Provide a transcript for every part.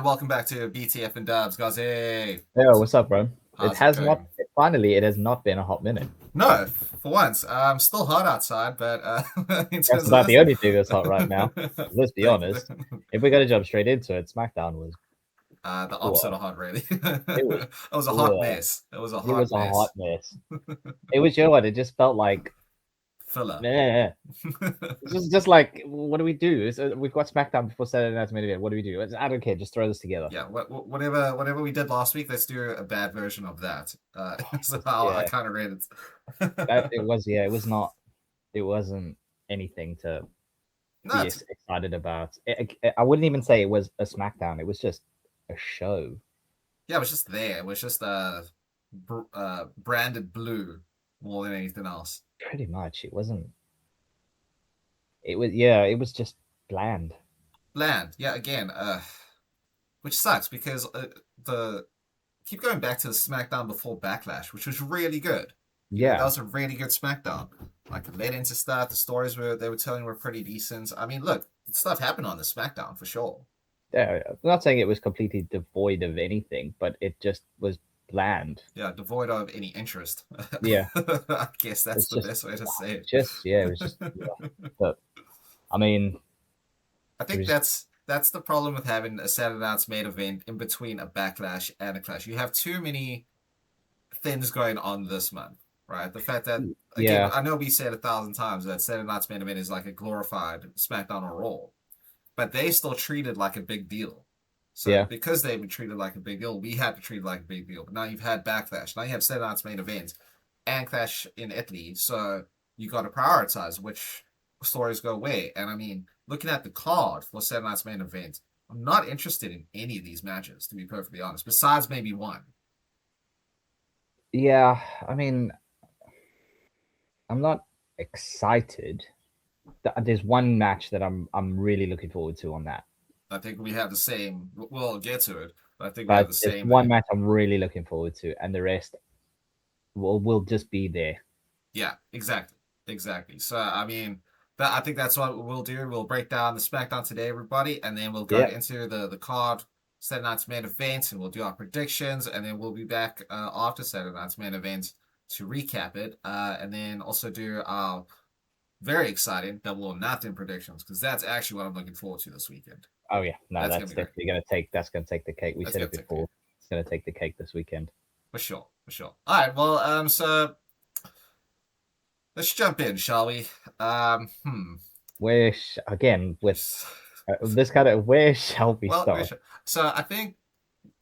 welcome back to BTF and Dubs, Gozzy. Yeah, what's up, bro? How's it going? Finally, it has not been a hot minute. No, for once. Still hot outside, but in That's terms of about this, the only thing that's hot right now. Let's be thank you. honest. If we're gonna jump straight into it, SmackDown was The opposite poor. of hot, really. It was It was a hot poor. mess. It was a It was hot a hot mess. mess. It was, you know what? It just felt like, Filler. meh. It's just like, what do we do? We've got SmackDown before Saturday Night's main event. What do we do? I don't care. Just throw this together. Yeah, whatever we did last week, let's do a bad version of that. So how I Yeah, kind of read that it. it was. Yeah, it was not. It wasn't anything to No, be excited about. I wouldn't even say it was a SmackDown. It was just a show. yeah, it was just there. It was just branded blue more than anything else. Pretty much. It wasn't. It was, yeah. It was just bland. Bland, yeah, again, which sucks because the keep going back to the SmackDown before Backlash, which was really good. That Yeah, was a really good SmackDown. Like it led into stuff. The stories they were telling were pretty decent. I mean, look, stuff happened on the SmackDown for sure. yeah. I'm not saying it was completely devoid of anything, but it just was bland. Yeah, devoid of any interest. Yeah, I guess that's it's the best way to say yeah. It was just yeah. But I mean, I it think was that's the problem with having a Saturday Night's main event in between a Backlash and a Clash. You have too many things going on this month, right? The fact that, again, yeah, I know we said 1,000 times that Saturday Night's main event is like a glorified SmackDown or Raw, but they still treat it like a big deal. So yeah, because they've been treated like a big deal, we had to treat it like a big deal. But now you've had Backlash. Now you have Saturday Night's main event and Clash in Italy. So you got to prioritize which stories go where. And I mean, looking at the card for Saturday Night's main event, I'm not interested in any of these matches, to be perfectly honest, besides maybe one. yeah. I mean, I'm not excited. There's one match that I'm really looking forward to on that. I think we have the same. We'll get to it, but I think we have But the there's same one there. match I'm really looking forward to, and the rest will just be there. Yeah, exactly, exactly. So I mean, I think that's what we'll do. We'll break down the SmackDown today, everybody, and then we'll go Yeah, into the card Saturday Night's main event, and we'll do our predictions, and then we'll be back after Saturday Night's main event to recap it, and then also do our very exciting double or nothing predictions because that's actually what I'm looking forward to this weekend. oh yeah, no, That's gonna that's be great. definitely gonna take the cake. We That's said gonna it take care before. It's gonna take the cake this weekend. for sure, for sure. All right, well, so let's jump in, shall we? Um, hmm. Again with this kind of where shall we Well, start? so I think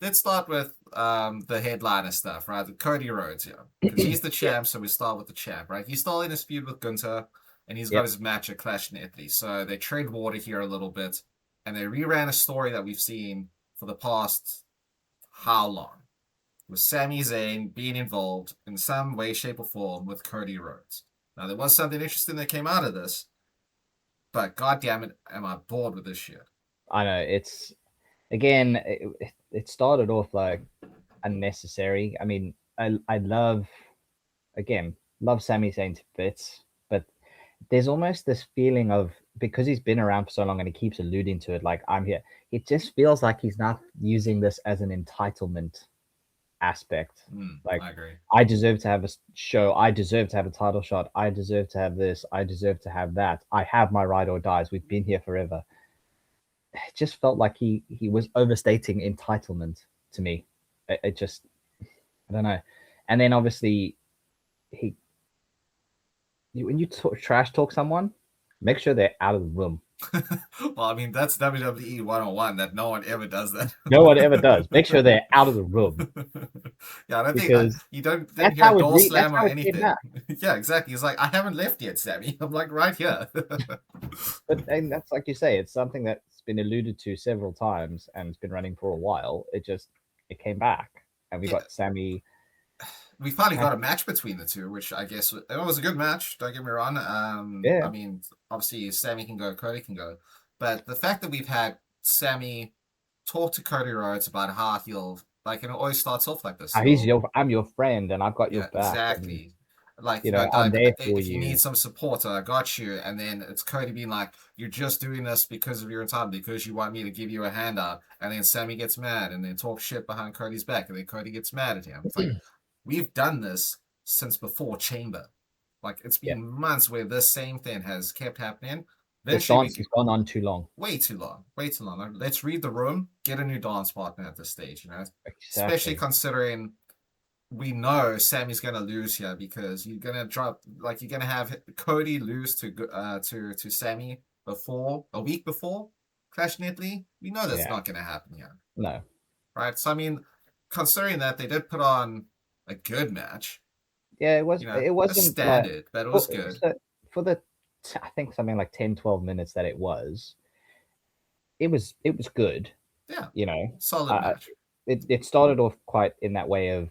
let's start with the headliner stuff, right? Cody Rhodes here, because he's the Yeah, champ, so we start with the champ, right? He's still in his feud with Gunther, and he's got yep, his match at Clash in Italy. So they trade water here a little bit, and they reran a story that we've seen for the past how long? With Sami Zayn being involved in some way, shape, or form with Cody Rhodes. Now there was something interesting that came out of this, but god damn it, am I bored with this shit. I know it's again. It started off like unnecessary. I mean, I love again love Sami Zayn to bits, but there's almost this feeling of because he's been around for so long and he keeps alluding to it like I'm here. It just feels like he's not using this as an entitlement aspect. Like I agree. I deserve to have a show. I deserve to have a title shot. I deserve to have this. I deserve to have that. I have my ride or dies. We've been here forever. It just felt like he was overstating entitlement to me. It just I don't know. And then obviously he when you trash talk someone, make sure they're out of the room. Well, I mean, that's WWE 101 that no one ever does that. No one ever does. Make sure they're out of the room Yeah, I don't think because you don't didn't that's hear a how door that's slam or how it came anything. back. Yeah, exactly. He's like, I haven't left yet, Sammy. I'm like, right here. But and that's like you say, it's something that's been alluded to several times and it's been running for a while. It came back, and we Yeah, got Sammy. we finally got a match between the two, which I guess it was a good match. Don't get me wrong. I Yeah, mean, obviously Sammy can go, Cody can go, but the fact that we've had Sammy talk to Cody Rhodes about how he'll like, and it always starts off like this. he's He'll I'm your friend, and I've got your Yeah, back. And exactly. like, You know, I'm there for if you need you. some support, I got you. And then it's Cody being like, you're just doing this because of your entitlement, because you want me to give you a handout. And then Sammy gets mad and then talks shit behind Cody's back, and then Cody gets mad at him. It's like, we've done this since before Chamber. Like, it's Yeah, been months where this same thing has kept happening. this Eventually, we dance has get gone on too long. way too long, way too long. Like, let's read the room, get a new dance partner at this stage, you know? Especially Exactly. considering we know Sammy's gonna lose here, because you're gonna have Cody lose to Sammy before a week before Clash in Italy. We know that's Yeah. not gonna happen here, No. right? So I mean, considering that they did put on a good match, Yeah, you know, it a wasn't like standard, but it was for, good. so for the I think something like 10, 12 minutes that it was good, Yeah, you know. solid Uh, match. it started off quite in that way of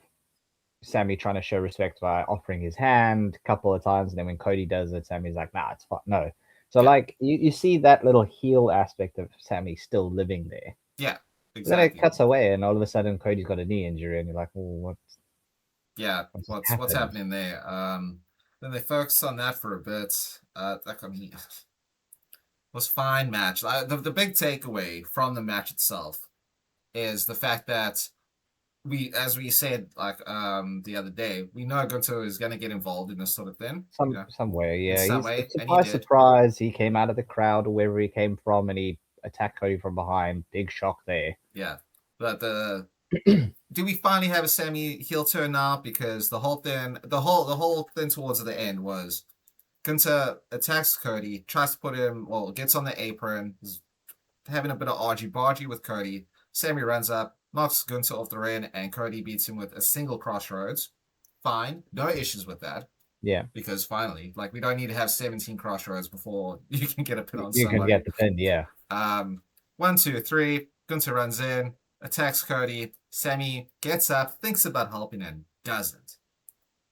Sammy trying to show respect by offering his hand a couple of times, and then when Cody does it, Sammy's like, "Nah, it's fine." No, so Yeah, like you see that little heel aspect of Sammy still living there. yeah, But then it exactly. cuts away, and all of a sudden Cody's got a knee injury, and you're like, "Well, Yeah, what's what's happened?" happening there? Then they focused on that for a bit. Like, I mean, was fine match. The big takeaway from the match itself is the fact that as we said, like, the other day, we know Gunter is going to get involved in this sort of thing, you know, Somewhere, in yeah. some He's way, and he surprise, did. surprise. He came out of the crowd or wherever he came from, and he attacked Cody from behind. Big shock there. Yeah, but do we finally have a Sammy heel turn now? Because the whole thing towards the end was Gunter attacks Cody, tries to put him, well, gets on the apron, is having a bit of argy bargy with Cody. Sammy runs up, knocks Gunter off the ring, and Cody beats him with a single crossroads. Fine, no issues with that, Yeah, because finally, like, we don't need to have 17 crossroads before you can get a pin on you can somebody. get the pin. Yeah, Um, 1, 2, 3, Gunter runs in, attacks Cody. Sammy gets up, thinks about helping, and doesn't.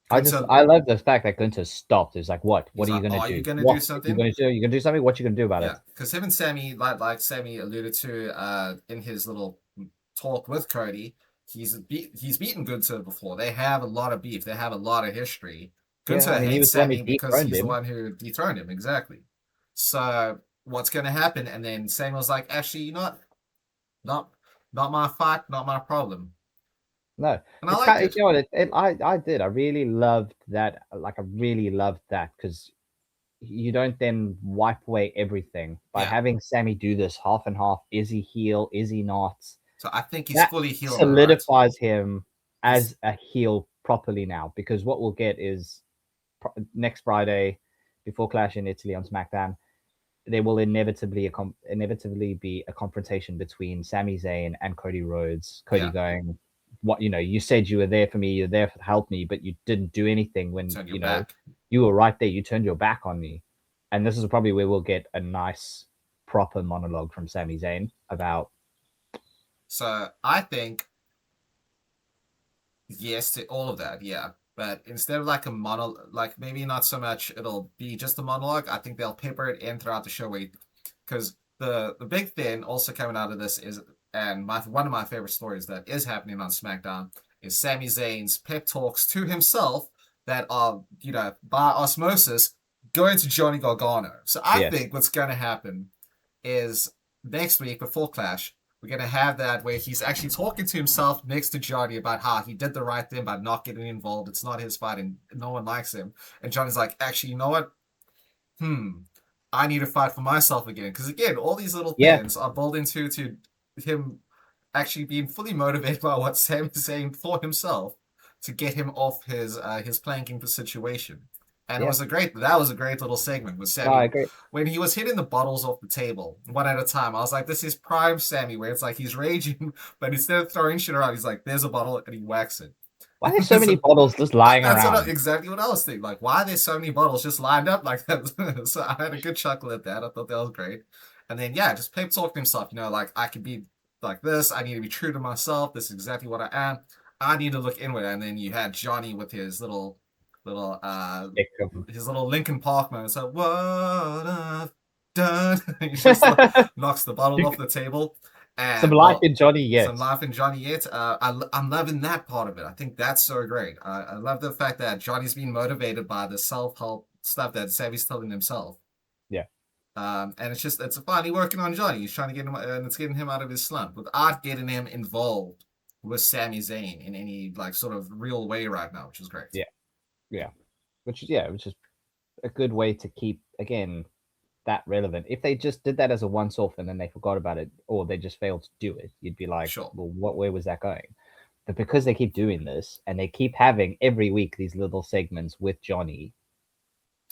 Gunter, I love the fact that Gunter stopped. It's like, what? What he's are you like, gonna "Are you do? gonna do What are you something?" gonna do? You gonna do something? What you gonna do about Yeah, it? because him and Sammy, like Sammy alluded to in his little talk with Cody, he's beaten Gunter before. They have a lot of beef. They have a lot of history. Yeah, I Gunter mean, he hates was the one who Sammy because dethroned he's the him. one who dethroned him. Exactly. So what's going to happen? And then Sammy was like, "Actually, you know what? Not not my fight, not my problem." No, And I it's liked kind of, it. you know what? I did. I really loved that. Like, I really loved that because you don't then wipe away everything by Yeah. having Sammy do this half and half. Is he heel? Is he not? So I think he's That fully healed, all right. solidifies him He's as a heel properly now, because what we'll get is next Friday before Clash in Italy on SmackDown, there will inevitably be a confrontation between Sami Zayn and Cody Rhodes. Cody yeah, going, "What, you know? You said you were there for me. You're there to help me, but you didn't do anything when turn your you know back. you were right there. You turned your back on me." And this is probably where we'll get a nice, proper monologue from Sami Zayn about, So I think yes to all of that, yeah. But instead of like a monologue, like maybe not so much it'll be just a monologue, I think they'll pepper it in throughout the show, because the big thing also coming out of this is, and one of my favorite stories that is happening on SmackDown is Sami Zayn's pep talks to himself that are, you know, by osmosis going to Johnny Gargano. So I yes, think what's going to happen is next week before Clash, we're gonna have that where he's actually talking to himself next to Johnny about how he did the right thing by not getting involved. It's not his fight, and no one likes him. And Johnny's like, actually, you know what? I need to fight for myself again. Because again, all these little yeah, things are building to him actually being fully motivated by what Sam is saying for himself to get him off his planking situation. And yeah. that was a great little segment with No, I Sammy agree. when he was hitting the bottles off the table one at a time. I was like, this is prime Sammy, where it's like he's raging, but instead of throwing shit around, he's like, there's a bottle, and he whacks it. Why are there so many bottles just lying That's around? exactly what I was thinking. Like, why are there so many bottles just lined up like that? So I had a good chuckle at that. I thought that was great. And then yeah, just Pep talking to himself. You know, like, I can be like this. I need to be true to myself. This is exactly what I am. I need to look inward. And then you had Johnny with his little Stick of- his little Linkin Park moment. So what I've done. He just like knocks the bottle You off the table. Some And life well, in Johnny some yet. life in Johnny Yet. I'm loving that part of it. I think that's so great. I love the fact that Johnny's being motivated by the self help stuff that Savvy's telling himself. Yeah. And it's finally working on Johnny. He's trying to get him, and it's getting him out of his slump without getting him involved with Sami Zayn in any like sort of real way right now, which is great. Yeah. Yeah. Which is a good way to keep again that relevant. If they just did that as a once off and then they forgot about it, or they just failed to do it, you'd be like, Sure. well, what where was that going? But because they keep doing this and they keep having every week these little segments with Johnny,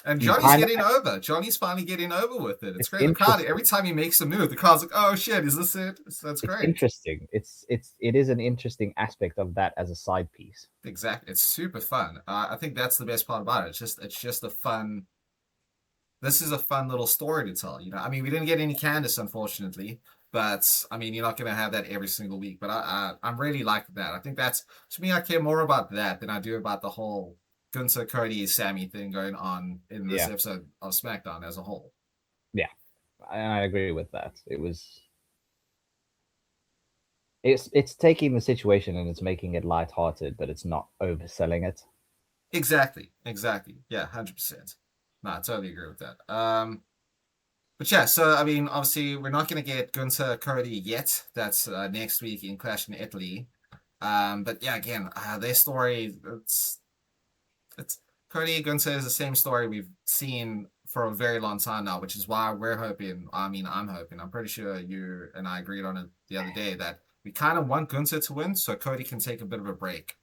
And you Johnny's kind of getting over. Johnny's finally getting over with it. It's it's great. The crowd, interesting. every time he makes a move, the crowd's like, "Oh shit, is this it?" That's It's great. interesting. It is an interesting aspect of that as a side piece. Exactly. It's super fun. I think that's the best part about it. It's just a fun. This is a fun little story to tell. I mean, we didn't get any Candace, unfortunately, but I mean, you're not going to have that every single week. But I'm really liking that. I think that's to me, I care more about that than I do about the whole Gunther, Cody, Sammy thing going on in this Yeah, episode of SmackDown as a whole. yeah, I agree with that. It's taking the situation and it's making it lighthearted, but it's not overselling it. Exactly. Exactly. Yeah, 100%. No, I totally agree with that. But yeah, so I mean, obviously, we're not going to get Gunther Cody yet. That's next week in Clash in Italy. But yeah, again, their story, it's Cody Gunther is the same story we've seen for a very long time now, which is why we're hoping. I mean, I'm hoping. I'm pretty sure you and I agreed on it the other day that we kind of want Gunther to win, so Cody can take a bit of a break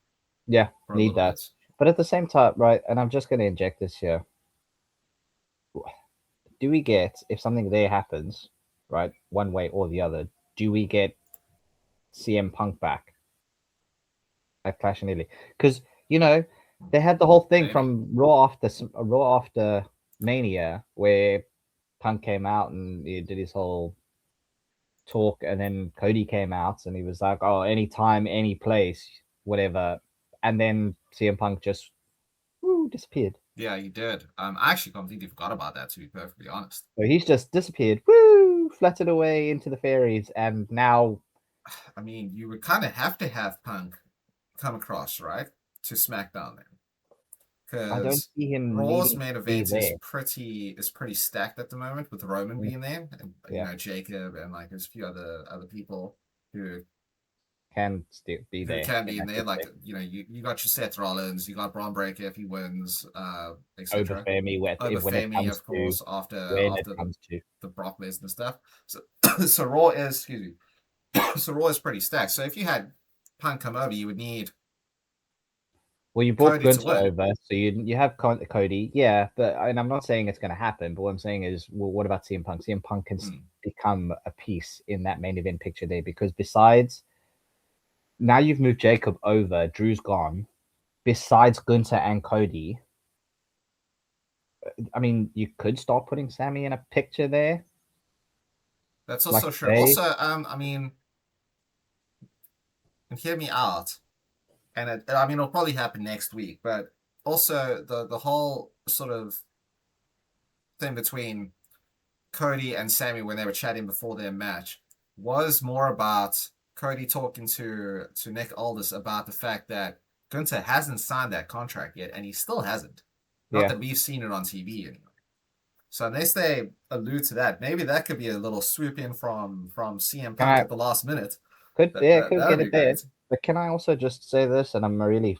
Yeah, for a need little that. bit. But at the same time, right? And I'm just going to inject this here. Do we get if something there happens, right, one way or the other? Do we get CM Punk back at Clash in Italy? Because they had the whole thing Maybe. from Raw after Mania where Punk came out and he did his whole talk, and then Cody came out and he was like, "Oh, anytime, any place, whatever," and then CM Punk just disappeared. Yeah, you did. I actually completely forgot about that, to be perfectly honest. So he's just disappeared, fluttered away into the fairies, and now I mean, you would kind of have to have Punk come across, right, to SmackDown then, I don't because see him Raw's needing to main be event is there. pretty stacked at the moment with Roman Mm, being there, and yeah, Jacob, and like there's a few other people who can still be who there can in be in that there. Like respect. you got your Seth Rollins, you got Braun Breaker if he wins, etc. Overfare me with Over when it Femi, comes of to course, after when it comes to. the Brock Lesnar stuff. So so Raw is excuse me. So Raw is pretty stacked. So if you had Punk come over, you would need Well, you brought Cody to Gunther win. over, so you have Cody, yeah, but and I'm not saying it's going to happen, but what I'm saying is, well, what about CM Punk? CM Punk can Hmm. become a piece in that main event picture there because besides now you've moved Jacob over, Drew's gone. Besides Gunther and Cody, I mean, you could start putting Sammy in a picture there, That's like also true. say, Also, I mean, and hear me out. And I mean, it'll probably happen next week. But also, the whole sort of thing between Cody and Sammy when they were chatting before their match was more about Cody talking to Nick Aldis about the fact that Gunther hasn't signed that contract yet, and he still hasn't. Not yeah. that we've seen it on TV anyway. So unless they allude to that, maybe that could be a little swoop in from CM Can Punk I at the last minute. could That yeah that could that'd get be it there, great. but can I also just say this? And I'm really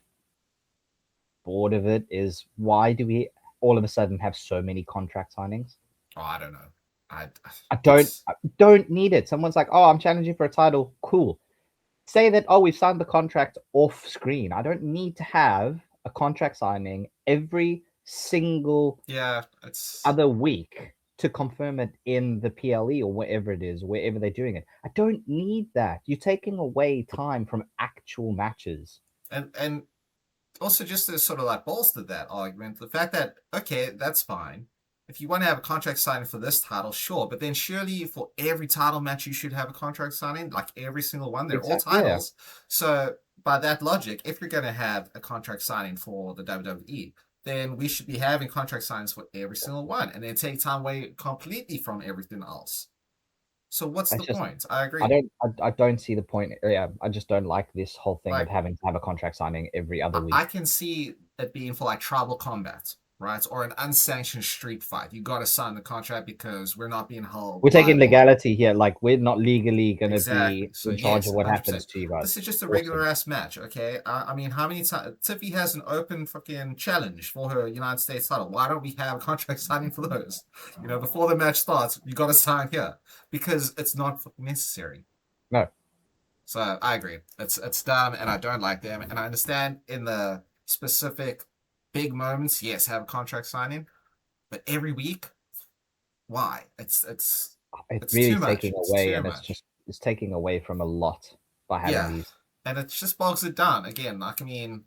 bored of it. Is why do we all of a sudden have so many contract signings? Oh, I don't know. I I don't it's I don't need it. Someone's like, "Oh, I'm challenging for a title." Cool. Say that. Oh, we've signed the contract off screen. I don't need to have a contract signing every single yeah, it's other week to confirm it in the PLE or wherever it is, wherever they're doing it. I don't need that. You're taking away time from actual matches. and also just to sort of like bolster that argument, the fact that okay, that's fine. If you want to have a contract signing for this title, sure, but then surely for every title match you should have a contract signing, like every single one. They're all Exactly. Yeah. titles. So by that logic, if you're going to have a contract signing for the WWE, then we should be having contract signings for every single one, and then take time away completely from everything else. So what's I the just point? I I agree. don't I don't see the point. Yeah, I just don't like this whole thing of Like having to have a contract signing every other I week. can see it being for like tribal combat, right? Or an unsanctioned street fight. You got to sign the contract because we're not being held We're taking liable. legality here. Like we're not legally going to Exactly. be So in charge yes, of what 100%. happens to you guys. This is just a regular Awesome. ass match, okay? I mean, how many times Tiffy has an open fucking challenge for her United States title? Why don't we have a contract signing for those? You know, before the match starts, you got to sign here because it's not necessary. No, So I agree. It's dumb, and I don't like them. And I understand in the specific big moments, yes, have a contract signing, but every week, why? it It's really too is taking much. It's away, too and much. it's taking away from a lot by having Yeah, these. and it just bogs it down again. Like I mean,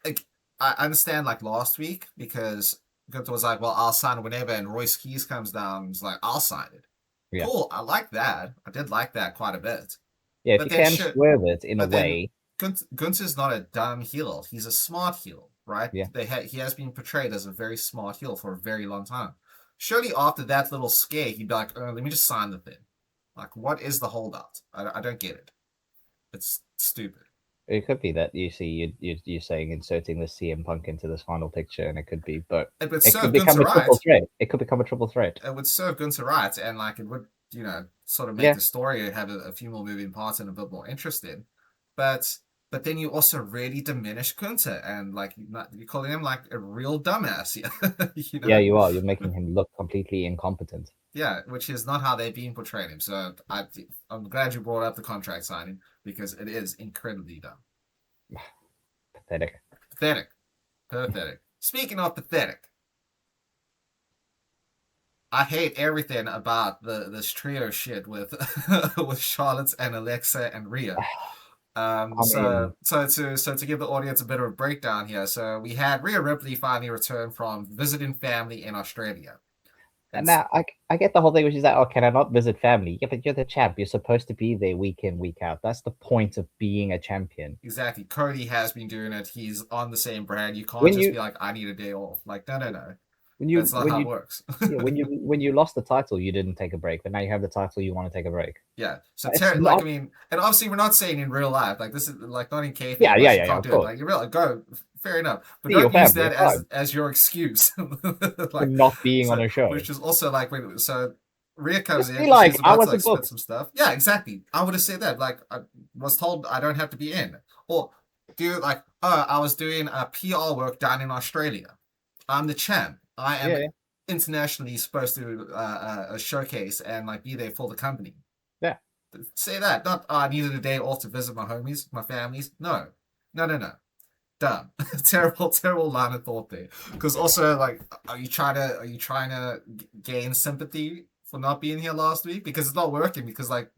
like, I understand like last week because Gunther was like, "Well, I'll sign whenever," and Royce Keys comes down and is like, "I'll sign it." Yeah, Cool, I like that. I did like that quite a bit. yeah. If But you then can shit. swerve it in a But then way, Gunther's not a dumb heel. He's a smart heel, right? yeah, He has been portrayed as a very smart heel for a very long time. Surely after that little scare, he'd be like, let me just sign the thing. Like, what is the holdout? I don't get it. It's stupid. it could be that you see you're saying inserting the CM Punk into this final picture, and it could be, but It would it could serve become Gunther a triple right. threat. It could become a triple threat. It would serve Gunther right, and like it would, sort of make Yeah, the story have a few more moving parts and a bit more interesting. But but then you also really diminish Gunther, and like you're calling him like a real dumbass, yeah, yeah. You are. You're making him look completely incompetent. Yeah, which is not how they've been portraying him. So I'm glad you brought up the contract signing because it is incredibly dumb, Pathetic. pathetic, pathetic. Speaking of pathetic, I hate everything about this trio shit with with Charlotte and Alexa and Rhea. I mean, So to give the audience a bit of a breakdown here, so we had Rhea Ripley finally return from visiting family in Australia, and and now I get the whole thing, which is that, oh, can I not visit family? Yeah, but you're the champ. You're supposed to be there week in, week out. That's the point of being a champion. exactly, Cody has been doing it. He's on the same brand. You can't When just you be like, I need a day off. Like, no, no, no, when you that's not when how it you works. yeah, when you lost the title, you didn't take a break, but now you have the title, you want to take a break. Yeah. So It's Terry, like, I not. mean, and obviously we're not saying in real life, like this is like not in Yeah, kayfabe, yeah, like you yeah, yeah. can't Of do it. course, Like you really go, fair enough, but see your don't use family. that It's fine as your excuse. for Like, not being on so a show. which is also like when Rhea comes Just be in, she's like, I about to like wasn't spit booked. some stuff. Yeah, exactly. I would have said that. Like I was told I don't have to be in, or do like, oh, I was doing a PR work down in Australia. I'm the champ. I am Yeah, yeah, internationally supposed to showcase and like be there for the company. yeah. Say that, not I needed a day off to visit my homies, my families. No, no, no, no. Dumb, terrible, terrible line of thought there. Because also, like, are you trying to gain sympathy for not being here last week? Because it's not working. Because like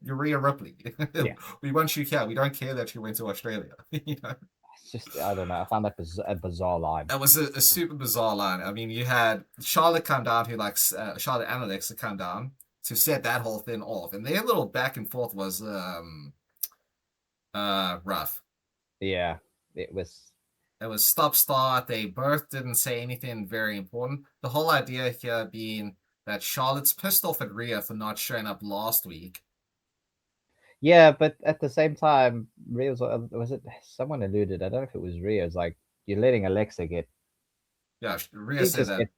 you're Rhea Ripley, Yeah. we want you here. We don't care that you went to Australia. It's just I don't know. I found that a bizarre line. That was a super bizarre line. I mean, you had Charlotte come down, who likes Charlotte and Alexa come down to set that whole thing off, and their little back and forth was rough. Yeah, it was. It was stop start. They both didn't say anything very important. The whole idea here being that Charlotte's pissed off at Rhea for not showing up last week. Yeah, but at the same time, Rio's was it someone alluded? I don't know if it was Rio. It's like you're letting Alexa get. Yeah, Rhea She said just that. gets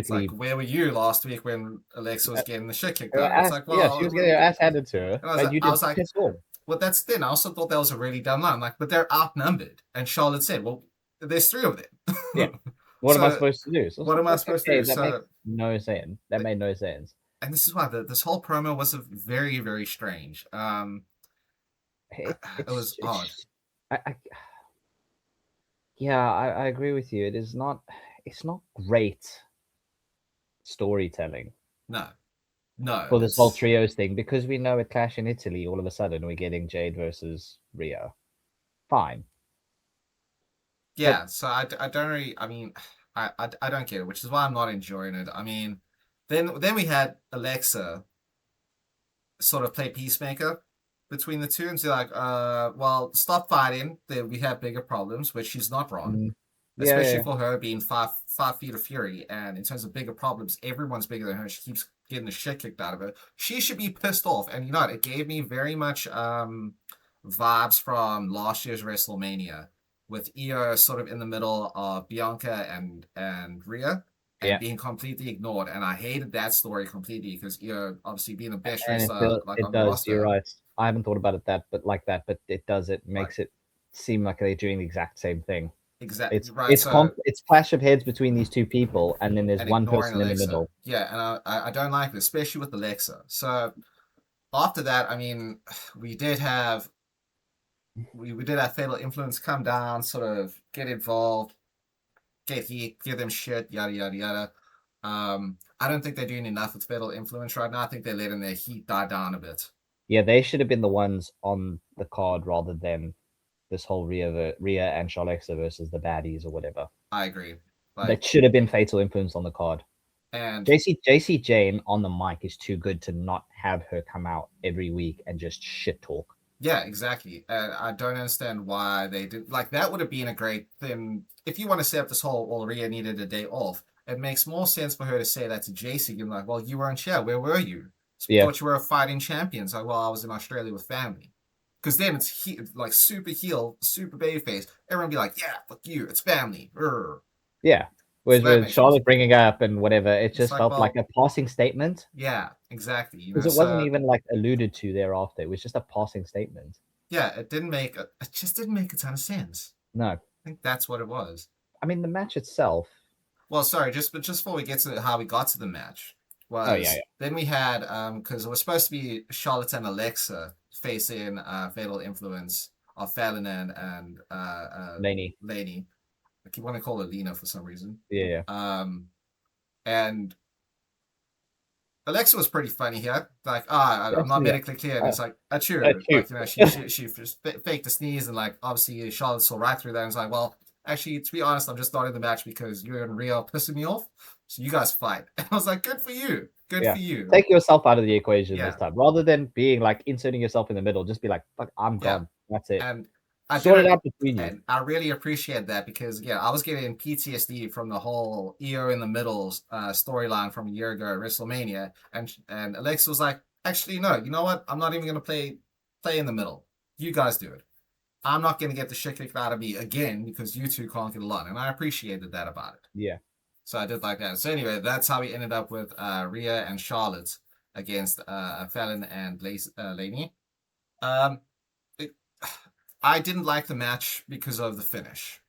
It's like, absolutely. where were you last week when Alexa was getting the shit kicked Her out of her? It's ass, like, yeah, she was getting her well, ass handed to her, and and you I was didn't like, piss off. well, that's the thing. I also thought that was a really dumb line. Like, but they're outnumbered. And Charlotte said, well, there's three of Yeah, them. what am I So supposed to do? So it's what like, am I supposed to okay, do? that makes So, no sense. That made no sense. and this is why this whole promo was very, very strange. It was odd. I yeah, I agree with you. It is not. It's not great storytelling No, no, for this whole it's trios thing because we know at Clash in Italy, all of a sudden we're getting Jade versus Rio. Fine, but yeah. So I don't really. I mean, I don't get it, which is why I'm not enjoying it. I mean, then we had Alexa sort of play peacemaker between the two and say like, well, stop fighting. We have bigger problems, which she's not wrong. mm, yeah, Especially yeah, for her being five feet of fury, and in terms of bigger problems, everyone's bigger than her. She keeps getting the shit kicked out of her. She should be pissed off. And you know what? It gave me very much vibes from last year's WrestleMania with Io sort of in the middle of Bianca and Rhea and Yeah, being completely ignored. And I hated that story completely because Io obviously being the best and wrestler like it on the does. You're roster. right. I haven't thought about it but it does. It Like makes it seem like they're doing the exact same thing. exactly right. It's clash of heads between these two people, and then there's And one ignoring person in the Alexa. middle. Yeah, and I don't like it, especially with Alexa. So after that, I mean, we did have we did have Fatal Influence come down, sort of get involved, get heat, give them shit, yada yada yada. I don't think they're doing enough with Fatal Influence right now. I think they're letting their heat die down a bit. Yeah, they should have been the ones on the card rather than this whole Rhea and Shalexa versus the baddies or whatever. I agree. Like That should have been Fatal Influence on the card. and JC Jane on the mic is too good to not have her come out every week and just shit talk. yeah, exactly. And I don't understand why they did like that. Would have been a great thing if you want to set up this whole. Well, Rhea needed a day off. It makes more sense for her to say that to JC. You're like, well, you weren't here. Where were you? Yeah, Thought you were fighting champions. Like, well, I was in Australia with family. Because then it's like super heel, super babyface. Everyone be like, yeah, fuck you. It's family. Urgh. yeah. So Whereas that with makes more Charlotte sense. bringing up and whatever, it It's just like, felt like well, a passing statement yeah, exactly. because it wasn't So even like alluded to thereafter. It was just a passing statement. yeah, it just didn't make a ton of sense. No, I think that's what it was. I mean the match itself. Well, sorry, just before we get to how we got to the match, Oh yeah, was then we had because it was supposed to be Charlotte and Alexa facing Fatal Influence of Fallon and Laney. Laney. I keep wanting to call her Lena for some reason. Yeah, yeah. Um, and Alexa was pretty funny here. Like, I'm not Yeah. medically clear. And Uh, it's like, achoo. Two. Like, you know, she just faked a sneeze. And, like, obviously, Charlotte saw right through that. And it's like, well, actually, to be honest, I'm just starting the match because you and Rio are pissing me off. So you guys fight. And I was like, good for you. Good Yeah. for you. Take yourself out of the equation this Yeah. time. Rather than being like inserting yourself in the middle, just be like, fuck, I'm Yeah. gone. That's it. And I did Sort it it. out between you. And I really appreciate that because, yeah, I was getting PTSD from the whole EO in the middle storyline from a year ago at WrestleMania. And Alexa was like, actually, no, you know what? I'm not even going to play in the middle. You guys do it. I'm not going to get the shit kicked out of me again because you two can't get along. And I appreciated that about it. Yeah. So I did like that. So anyway, that's how we ended up with Rhea and Charlotte against Fallon and Laney. Um, it, I didn't like the match because of the finish.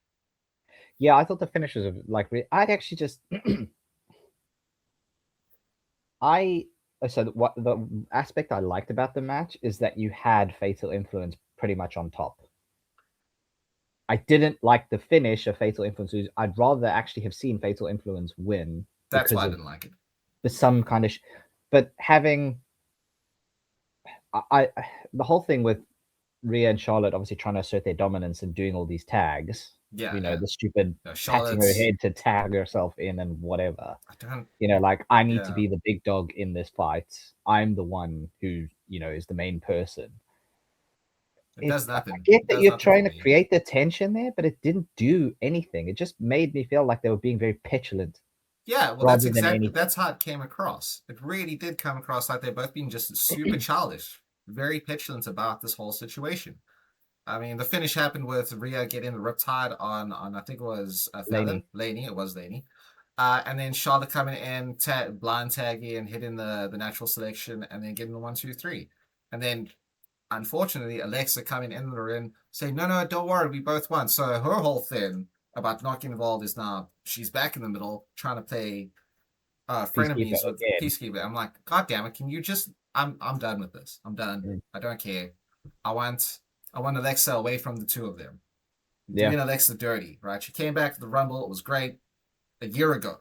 Yeah, I thought the finishes of like I'd actually just I so what the aspect I liked about the match is that you had Fatal Influence pretty much on top. I didn't like the finish of Fatal Influence. I'd rather actually have seen Fatal Influence win That's because why I of didn't like it. some kind of. But having I the whole thing with Rhea and Charlotte obviously trying to assert their dominance and doing all these tags. Yeah, You know, yeah. the stupid patting her Charlotte's. head to tag herself in and whatever. I don't. You know, like I need to Yeah, be the big dog in this fight. I'm the one who, is the main person. it does I nothing. get It that does you're nothing for trying to me. create the tension there, but it didn't do anything. It just made me feel like they were being very petulant Yeah, well, rather than anything. that's how it came across. It really did come across like they're both being just super childish, very petulant about this whole situation. I mean, the finish happened with Rhea getting the riptide on I think it was Fallon, Laney. Laney. It was Laney. And then Charlotte coming in, blind tagging and hitting the natural selection, and then getting the 1, 2, 3, and then unfortunately Alexa coming in the ring saying, "No, don't worry, we both won." So her whole thing about not getting involved is now she's back in the middle trying to play Peacekeeper frenemies with again. Peacekeeper. I'm like, God damn it, can you just? I'm done with this. I'm done. Mm. I don't care. I want Alexa away from the two of them. Yeah. Doing Alexa dirty, right? She came back to the Rumble. It was great a year ago.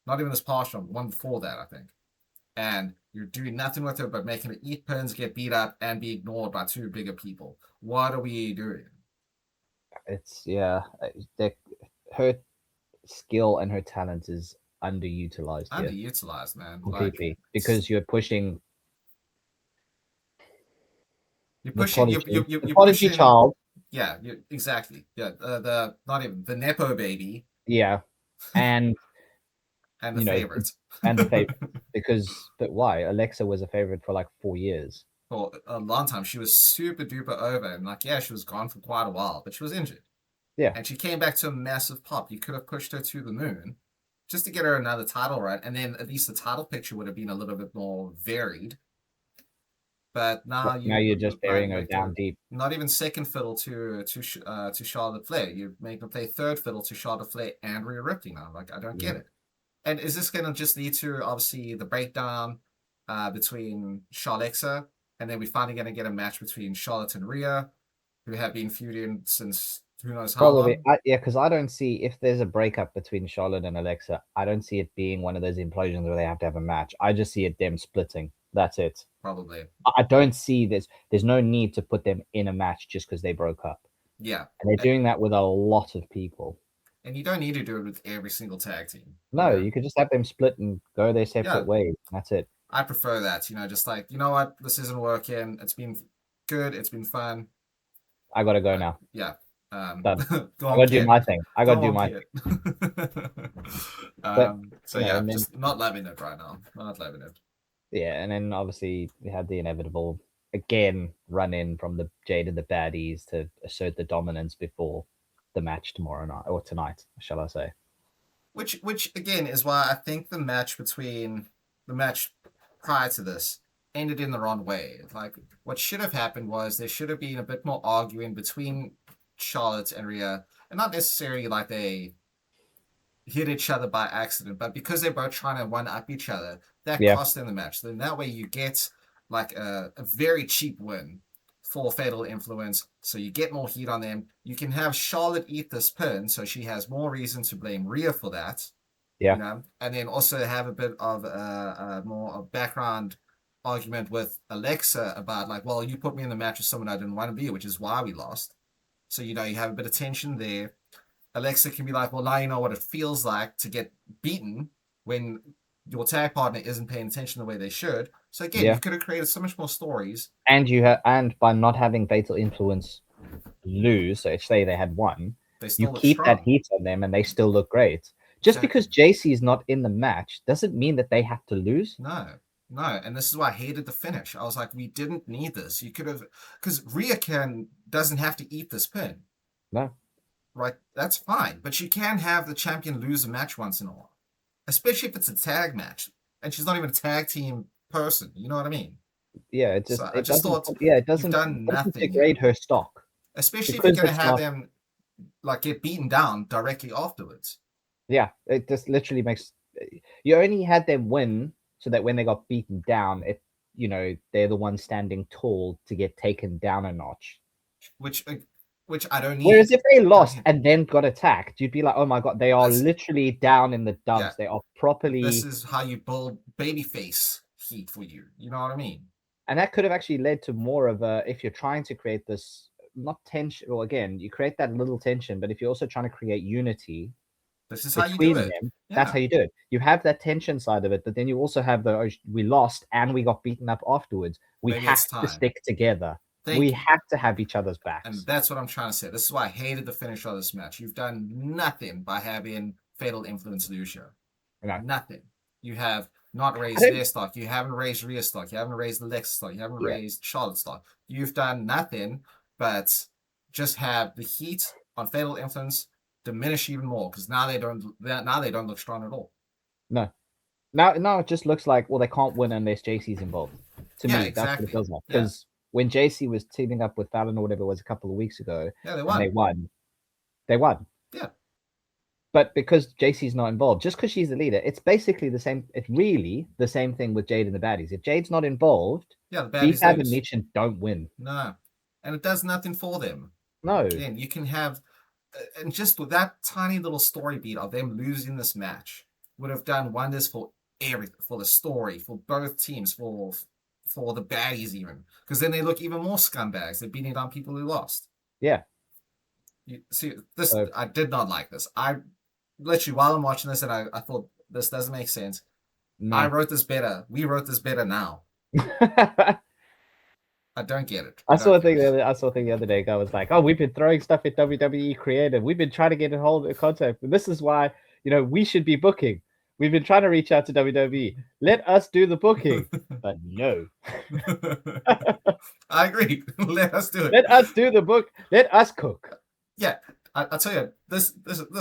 Not even this past one before that, I think. And you're doing nothing with her but making her eat pins, get beat up, and be ignored by two bigger people. What are we doing? It's her skill and her talent is underutilized here Underutilized, man. completely Like because you're pushing you're the pushing, prodigy, you're prodigy pushing. child. Yeah, exactly. Yeah, the not even the nepo baby, Yeah, and And the you know, favorite. and the favorite. But why? Alexa was a favorite for like 4 years. For a long time, she was super duper over. And like, yeah, she was gone for quite a while, but she was injured. Yeah. And she came back to a massive pop. You could have pushed her to the moon just to get her another title run. And then at least the title picture would have been a little bit more varied. But now But now you're just burying her make down her deep. not even second fiddle to Charlotte Flair. You make her play third fiddle to Charlotte Flair and Rhea Ripley now. Like I don't Yeah. get it. And is this going to just lead to obviously the breakdown between Charlexa, and then we're finally going to get a match between Charlotte and Rhea, who have been feuding since who knows how Probably, long? yeah, because I don't see if there's a breakup between Charlotte and Alexa. I don't see it being one of those implosions where they have to have a match. I just see it them splitting. That's it. Probably. I don't see this. There's no need to put them in a match just because they broke up. Yeah. And they're doing that with a lot of people. And you don't need to do it with every single tag team. No, you could just have them split and go their separate ways. That's it. I prefer that, just like, you know what, this isn't working. It's been good. It's been fun. I gotta go now. Yeah. Done. Go I on, gotta do kid. my thing. I gotta Go do on, my kid. But So yeah, yeah, and then, just not loving it right now. Not loving it. yeah, and then obviously we had the inevitable again run in from the Jade and the baddies to assert the dominance before the match tomorrow night or tonight, shall I say? Which again is why I think the match prior to this ended in the wrong way. Like what should have happened was there should have been a bit more arguing between Charlotte and Rhea, and not necessarily like they hit each other by accident, but because they're both trying to one up each other, that Yeah, cost them the match. Then that way you get like a very cheap win for Fatal Influence, so you get more heat on them. You can have Charlotte eat this pin, so she has more reason to blame Rhea for that. yeah, And then also have a bit of more of background argument with Alexa about like, well, you put me in the match with someone I didn't want to be, which is why we lost. So you have a bit of tension there. Alexa can be like, well, now you know what it feels like to get beaten when your tag partner isn't paying attention the way they should. So again, yeah. you could have created so much more stories. And by not having Fatal Influence lose, so say they had won, They you still look keep that strong. heat on them and they still look great. Just Exactly. because JC is not in the match doesn't mean that they have to lose. No, no. And this is why I hated the finish. I was like, we didn't need this. You could have, because Rhea doesn't have to eat this pin. No. Right? That's fine. But she can have the champion lose a match once in a while, especially if it's a tag match and she's not even a tag team person. You know what I mean? Yeah, So I just thought it you've done doesn't nothing degrade here, her stock especially if you're because going to it's have not. them like get beaten down directly afterwards. Yeah, it just literally makes you only had them win so that when they got beaten down, they're the ones standing tall to get taken down a notch. Which I don't need. Whereas if they lost and then got attacked, you'd be like, oh my god, they are That's, literally down in the yeah. dumps. They are This properly. is how you build babyface heat for you. You know what I mean? And that could have actually led to more of a, if you're trying to create this, not tension, well, again, you create that little tension, but if you're also trying to create unity This is how you do between it. them, that's Yeah. how you do it. You have that tension side of it, but then you also have we lost and we got beaten up afterwards. We Maybe have it's to time. stick together. Thank we you. have to have each other's backs. And that's what I'm trying to say. This is why I hated the finish of this match. You've done nothing by having Fatal Influence Lucia. No. Nothing. You have not raised their stock. You haven't raised Rhea's stock. You haven't raised Alexa's stock. You haven't raised Charlotte's stock. You've done nothing but just have the heat on Fatal Influence diminish even more because now they don't look strong at all. No. Now it just looks like, well, they can't win unless JC's involved. To me, exactly. that's what it feels like. Because when JC was teaming up with Fallon or whatever it was a couple of weeks ago, they won. They won. Yeah. But because JC's not involved, just because she's the leader, it's basically the same. It's really the same thing with Jade and the baddies. If Jade's not involved, the baddies and Mitch don't win. No. And it does nothing for them. No. Again, you can have, and just with that tiny little story beat of them losing this match would have done wonders for everything, for the story, for both teams, for the baddies even, because then they look even more scumbags. They're beating down people who lost. Yeah. You see, this I did not like this. I literally, while I'm watching this, and I thought this doesn't make sense. No. I wrote this better. We wrote this better now. I don't get it. I saw a thing the other day. Guy was like, "Oh, we've been throwing stuff at WWE Creative. We've been trying to get a hold of contact. And this is why we should be booking." We've been trying to reach out to WWE. Let us do the booking, but no. I agree. Let us do it. Let us do the book. Let us cook. Yeah, I'll tell you, this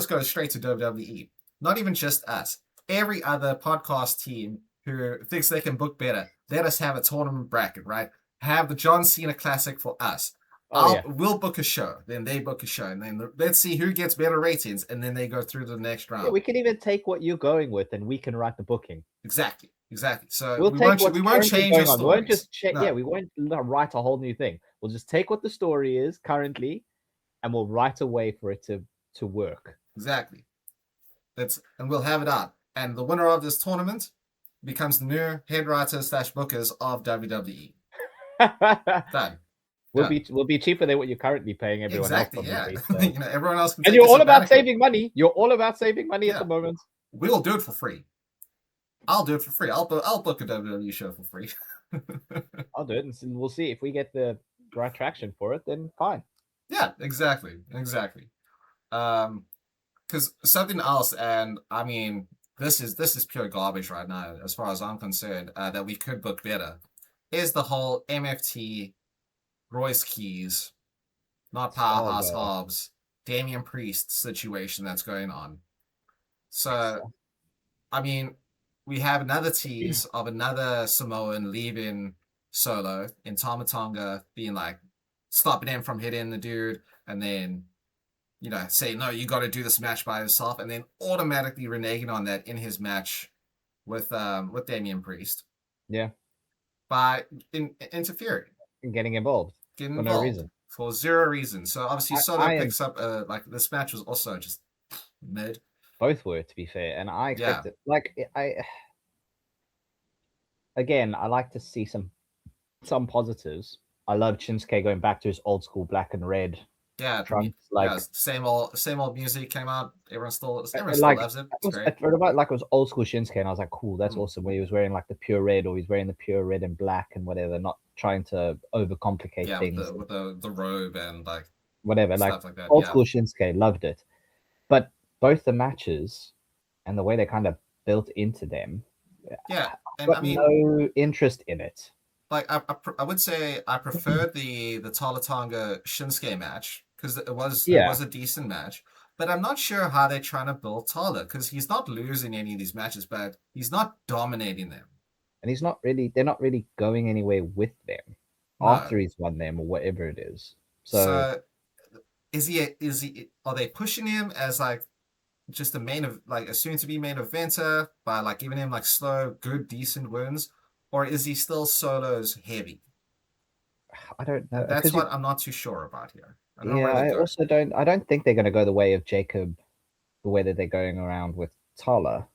goes straight to WWE. Not even just us. Every other podcast team who thinks they can book better, let us have a tournament bracket, right? Have the John Cena Classic for us. Oh yeah. We'll book a show, then they book a show, and then let's see who gets better ratings, and then they go through the next Yeah, round. we can even take what you're going with, and we can write the booking. Exactly. So We'll take what's we won't currently change the going on. We won't stories. just yeah, we won't write a whole new thing. We'll just take what the story is currently, and we'll write a way for it to work. Exactly. And we'll have it out. And the winner of this tournament becomes the new head writers / bookers of WWE. Done. We'll be cheaper than what you're currently paying everyone Exactly, else. Yeah. So. Everyone else can. And you're all about saving money. You're all about saving money at the moment. We'll do it for free. I'll do it for free. I'll book a WWE show for free. I'll do it, and we'll see if we get the right traction for it. Then fine. Yeah, exactly. Because something else, and I mean, this is pure garbage right now, as far as I'm concerned. That we could book better is the whole MFT, Royce Keys, not Powerhouse Hobbs, Damian Priest situation that's going on. So, I mean, we have another tease of another Samoan leaving Solo in Tama Tonga, being like, stopping him from hitting the dude, and then, say, no, you got to do this match by yourself, and then automatically reneging on that in his match with Damian Priest. Yeah. By interfering. And getting involved. For no reason. For zero reason. So obviously Solo picks up this match was also just mid. Both were, to be fair, and I expected I like to see some positives. I love Shinsuke going back to his old school black and red. Yeah, trunks, same old music came out. Everyone still loves it. It's great. It was old school Shinsuke, and I was like, cool, that's awesome. Where he was wearing like the pure red, or he's wearing the pure red and black and whatever, not trying to overcomplicate things. With the robe and like whatever, like that. Old school Shinsuke, loved it. But both the matches and the way they kind of built into them, and I mean, no interest in it. Like I would say I prefer the Tama Tonga Shinsuke match because it was a decent match, but I'm not sure how they're trying to build Tala because he's not losing any of these matches, but he's not dominating them, and they're not really going anywhere with them after he's won them or whatever it is. So are they pushing him as like just a soon to be main eventer by like giving him like slow, good, decent wins? Or is he still Solo's heavy? I don't know. That's what I'm not too sure about here. I also don't. I don't think they're going to go the way of Jacob, the way that they're going around with Tala.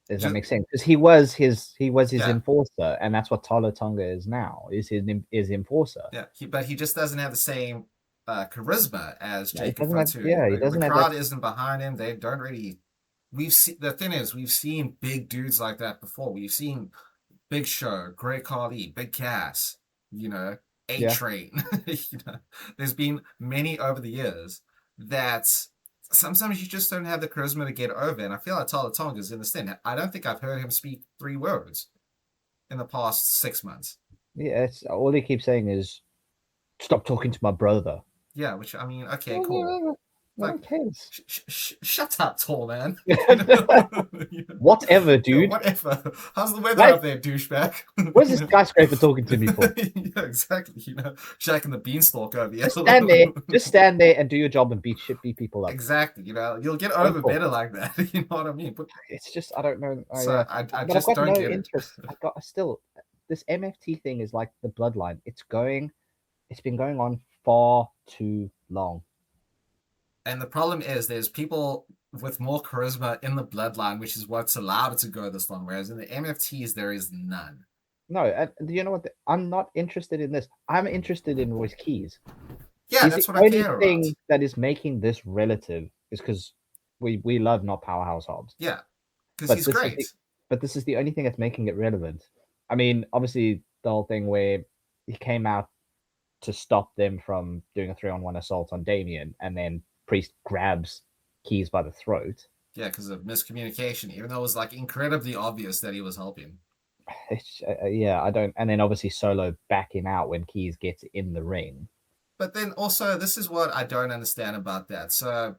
Does that make sense? Because he was his enforcer, and that's what Tama Tonga is now. Is his enforcer? Yeah, but he just doesn't have the same charisma as Jacob. He doesn't have the crowd isn't behind him. They don't really. We've seen big dudes like that before. We've seen Big Show, Great Khali, Big Cass, A-Train. There's been many over the years that sometimes you just don't have the charisma to get over. And I feel like Tama Tonga is in the stand. I don't think I've heard him speak 3 words in the past 6 months. Yeah, all he keeps saying is, "Stop talking to my brother." Yeah, which I mean, okay, cool. Like, shut up, tall man. Whatever, dude. Whatever. How's the weather up there, douchebag? What's this skyscraper talking to me for? Yeah, exactly. Jack and the Beanstalk over here. Just stand there and do your job and beat people up. Exactly. You'll get over better like that. You know what I mean? But it's just I don't know. I just don't get interest. This MFT thing is like the bloodline. It's been going on far too long. And the problem is there's people with more charisma in the bloodline, which is what's allowed it to go this long. Whereas in the MFTs, there is none. No, you know what? I'm not interested in this. I'm interested in Royce Keys. Yeah, that's what I care about. The only thing that is making this relative is because we love not Powerhouse Hobbs. Yeah, because he's great. But this is the only thing that's making it relevant. I mean, obviously, the whole thing where he came out to stop them from doing a 3-on-1 assault on Damien, and then Priest grabs Keys by the throat. Yeah, because of miscommunication, even though it was like incredibly obvious that he was helping. Yeah, I don't. And then obviously Solo backing out when Keys gets in the ring. But then also, this is what I don't understand about that. So,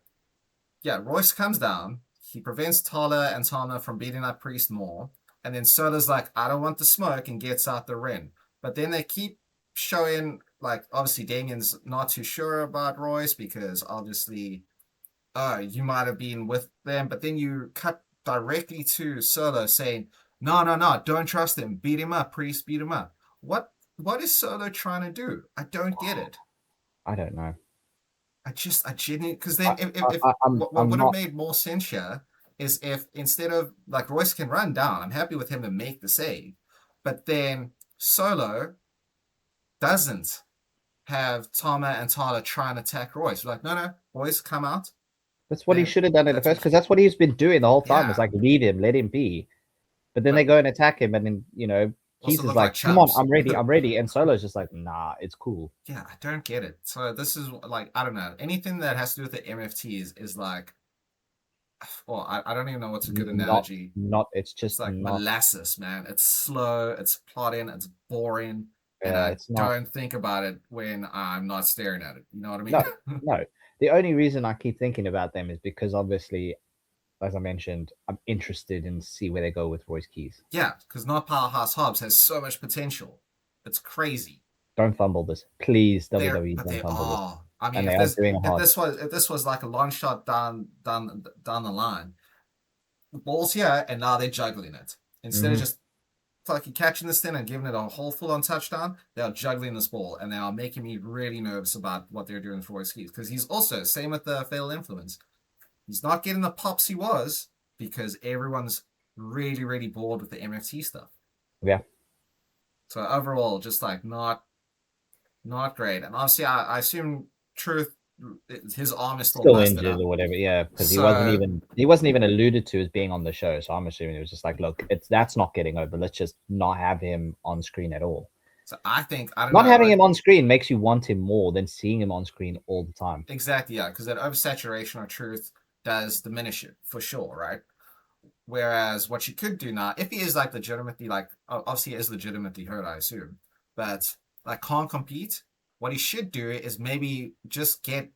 yeah, Royce comes down. He prevents Tala and Tana from beating up Priest more. And then Solo's like, I don't want the smoke, and gets out the ring. But then they keep showing, like, obviously Damien's not too sure about Royce because obviously, you might have been with them. But then you cut directly to Solo saying, no, no, no, don't trust him. Beat him up, Priest, beat him up. What is Solo trying to do? I don't get it. I don't know. I genuinely, because then if what I'm would have not. made more sense here is if instead of like Royce can run down, I'm happy with him to make the save, but then Solo doesn't have Tama and Tyler try and attack Royce. We're like, no, no, boys, come out. That's what he Then should have done in the that's first, what, because that's what he's been doing the whole time. Was yeah. like leave him, let him be. But then they But go and attack him, and then also Keys is look like like, "Come on, chumps. I'm ready," and Solo's just like, "Nah, it's cool." Yeah, I don't get it. So this is like I don't know anything that has to do with the MFTs is like, well, I don't even know what's a good Not, analogy. not. It's It's just like not. molasses, man. It's slow, it's plodding, it's boring, and I It's not. don't think about it when I'm not staring at it. You know what I mean? No, no. The only reason I keep thinking about them is because obviously, as I mentioned, I'm interested in see where they go with Royce Keys. Yeah, because not Powerhouse Hobbs has so much potential. It's crazy. Don't fumble this, please, They're WWE. but Don't they fumble this, are. I mean, and they are doing it hard. if this was like a long shot down the line, the ball's here, and now they're juggling it instead of Hmm. just fucking catching this thing and giving it a whole full on touchdown. They are juggling this ball, and they are making me really nervous about what they're doing for his skis because he's also same with the fatal influence. He's not getting the pops he was because everyone's really bored with the MFT stuff. Yeah, So overall, just like not great. And obviously, I assume Truth, his arm is still still busted injured up. or whatever. Yeah, because So he wasn't even alluded to as being on the show. So I'm assuming it was just like, look, it's that's not getting over. Let's just not have him on screen at all. so I think I don't Not know. having him on screen makes you want him more than seeing him on screen all the time. Exactly, yeah, because that oversaturation of Truth does diminish it for sure, right? Whereas what you could do now, if he is like legitimately like obviously he is legitimately hurt, I assume, but like can't compete, what he should do is maybe just get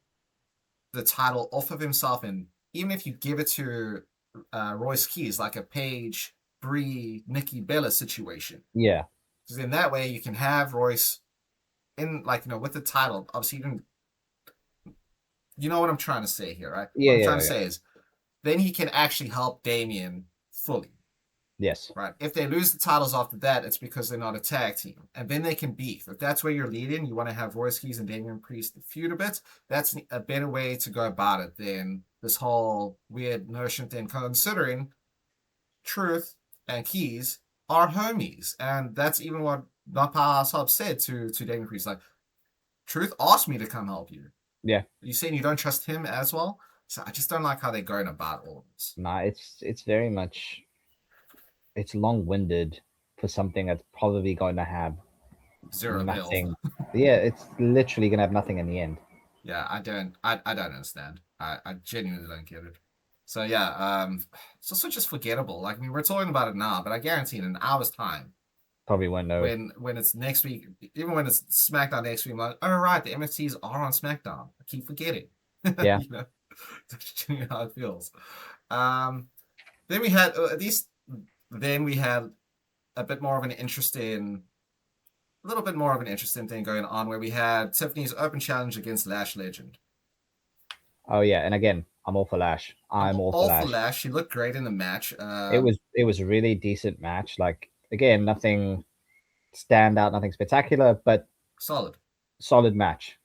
the title off of himself, and even if you give it to Royce Keys, like a Paige, Brie, Nikki Bella situation, Yeah, because in that way you can have Royce in like with the title. Obviously, you know what I'm trying to say here, right? What yeah, I'm trying yeah, to yeah. say is then he can actually help Damien fully. Yes, Right. If they lose the titles after that, it's because they're not a tag team. And then they can beef. If that's where you're leading, you want to have Royce Keys and Damian Priest feud a bit, that's a better way to go about it than this whole weird notion thing, considering Truth and Keys are homies. And that's even what Not Powerhouse Hub said to Damian Priest. Like, Truth asked me to come help you. yeah. You saying you don't trust him as well? So I just don't like how they're going about all of this. Nah, it's very much it's long winded for something that's probably going to have Zero build. nothing. Yeah, it's literally going to have nothing in the end. Yeah, I don't understand. I genuinely don't get it. So yeah, it's also just forgettable. Like I mean, we're talking about it now, but I guarantee in an hour's time, Probably won't know. when it's next week, even when it's SmackDown next week, I'm like, oh right, the MFTs are on SmackDown. I keep forgetting. Yeah. you know, that's genuinely how it feels. Um, then we had at least then we had a bit more of an interesting, a little bit more of an interesting thing going on where we had Tiffany's open challenge against Lash Legend. Oh yeah, and again, I'm all for Lash. I'm I'm all for all for Lash. Lash. She looked great in the match. It was a really decent match. Like again, nothing stand out, nothing spectacular, but Solid. solid match.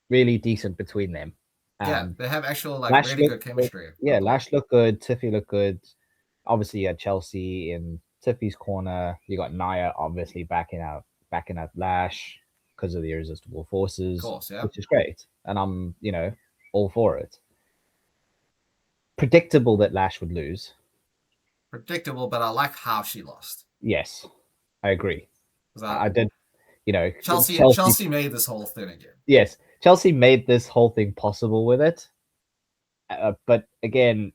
Really decent between them. Yeah, Um, they have actual like Lash really good looked good. chemistry. I Yeah, thought. Lash looked good. Tiffy looked good. Obviously, you had Chelsea in Tiffy's corner. You got Naya obviously backing out Lash because of the irresistible Of forces, course, yeah. which is great. And I'm, all for it. Predictable that Lash would lose. Predictable, but I like how she lost. Yes, I agree. Because I did, Chelsea. Chelsea made this whole thing again. Yes, Chelsea made this whole thing possible with it. But again,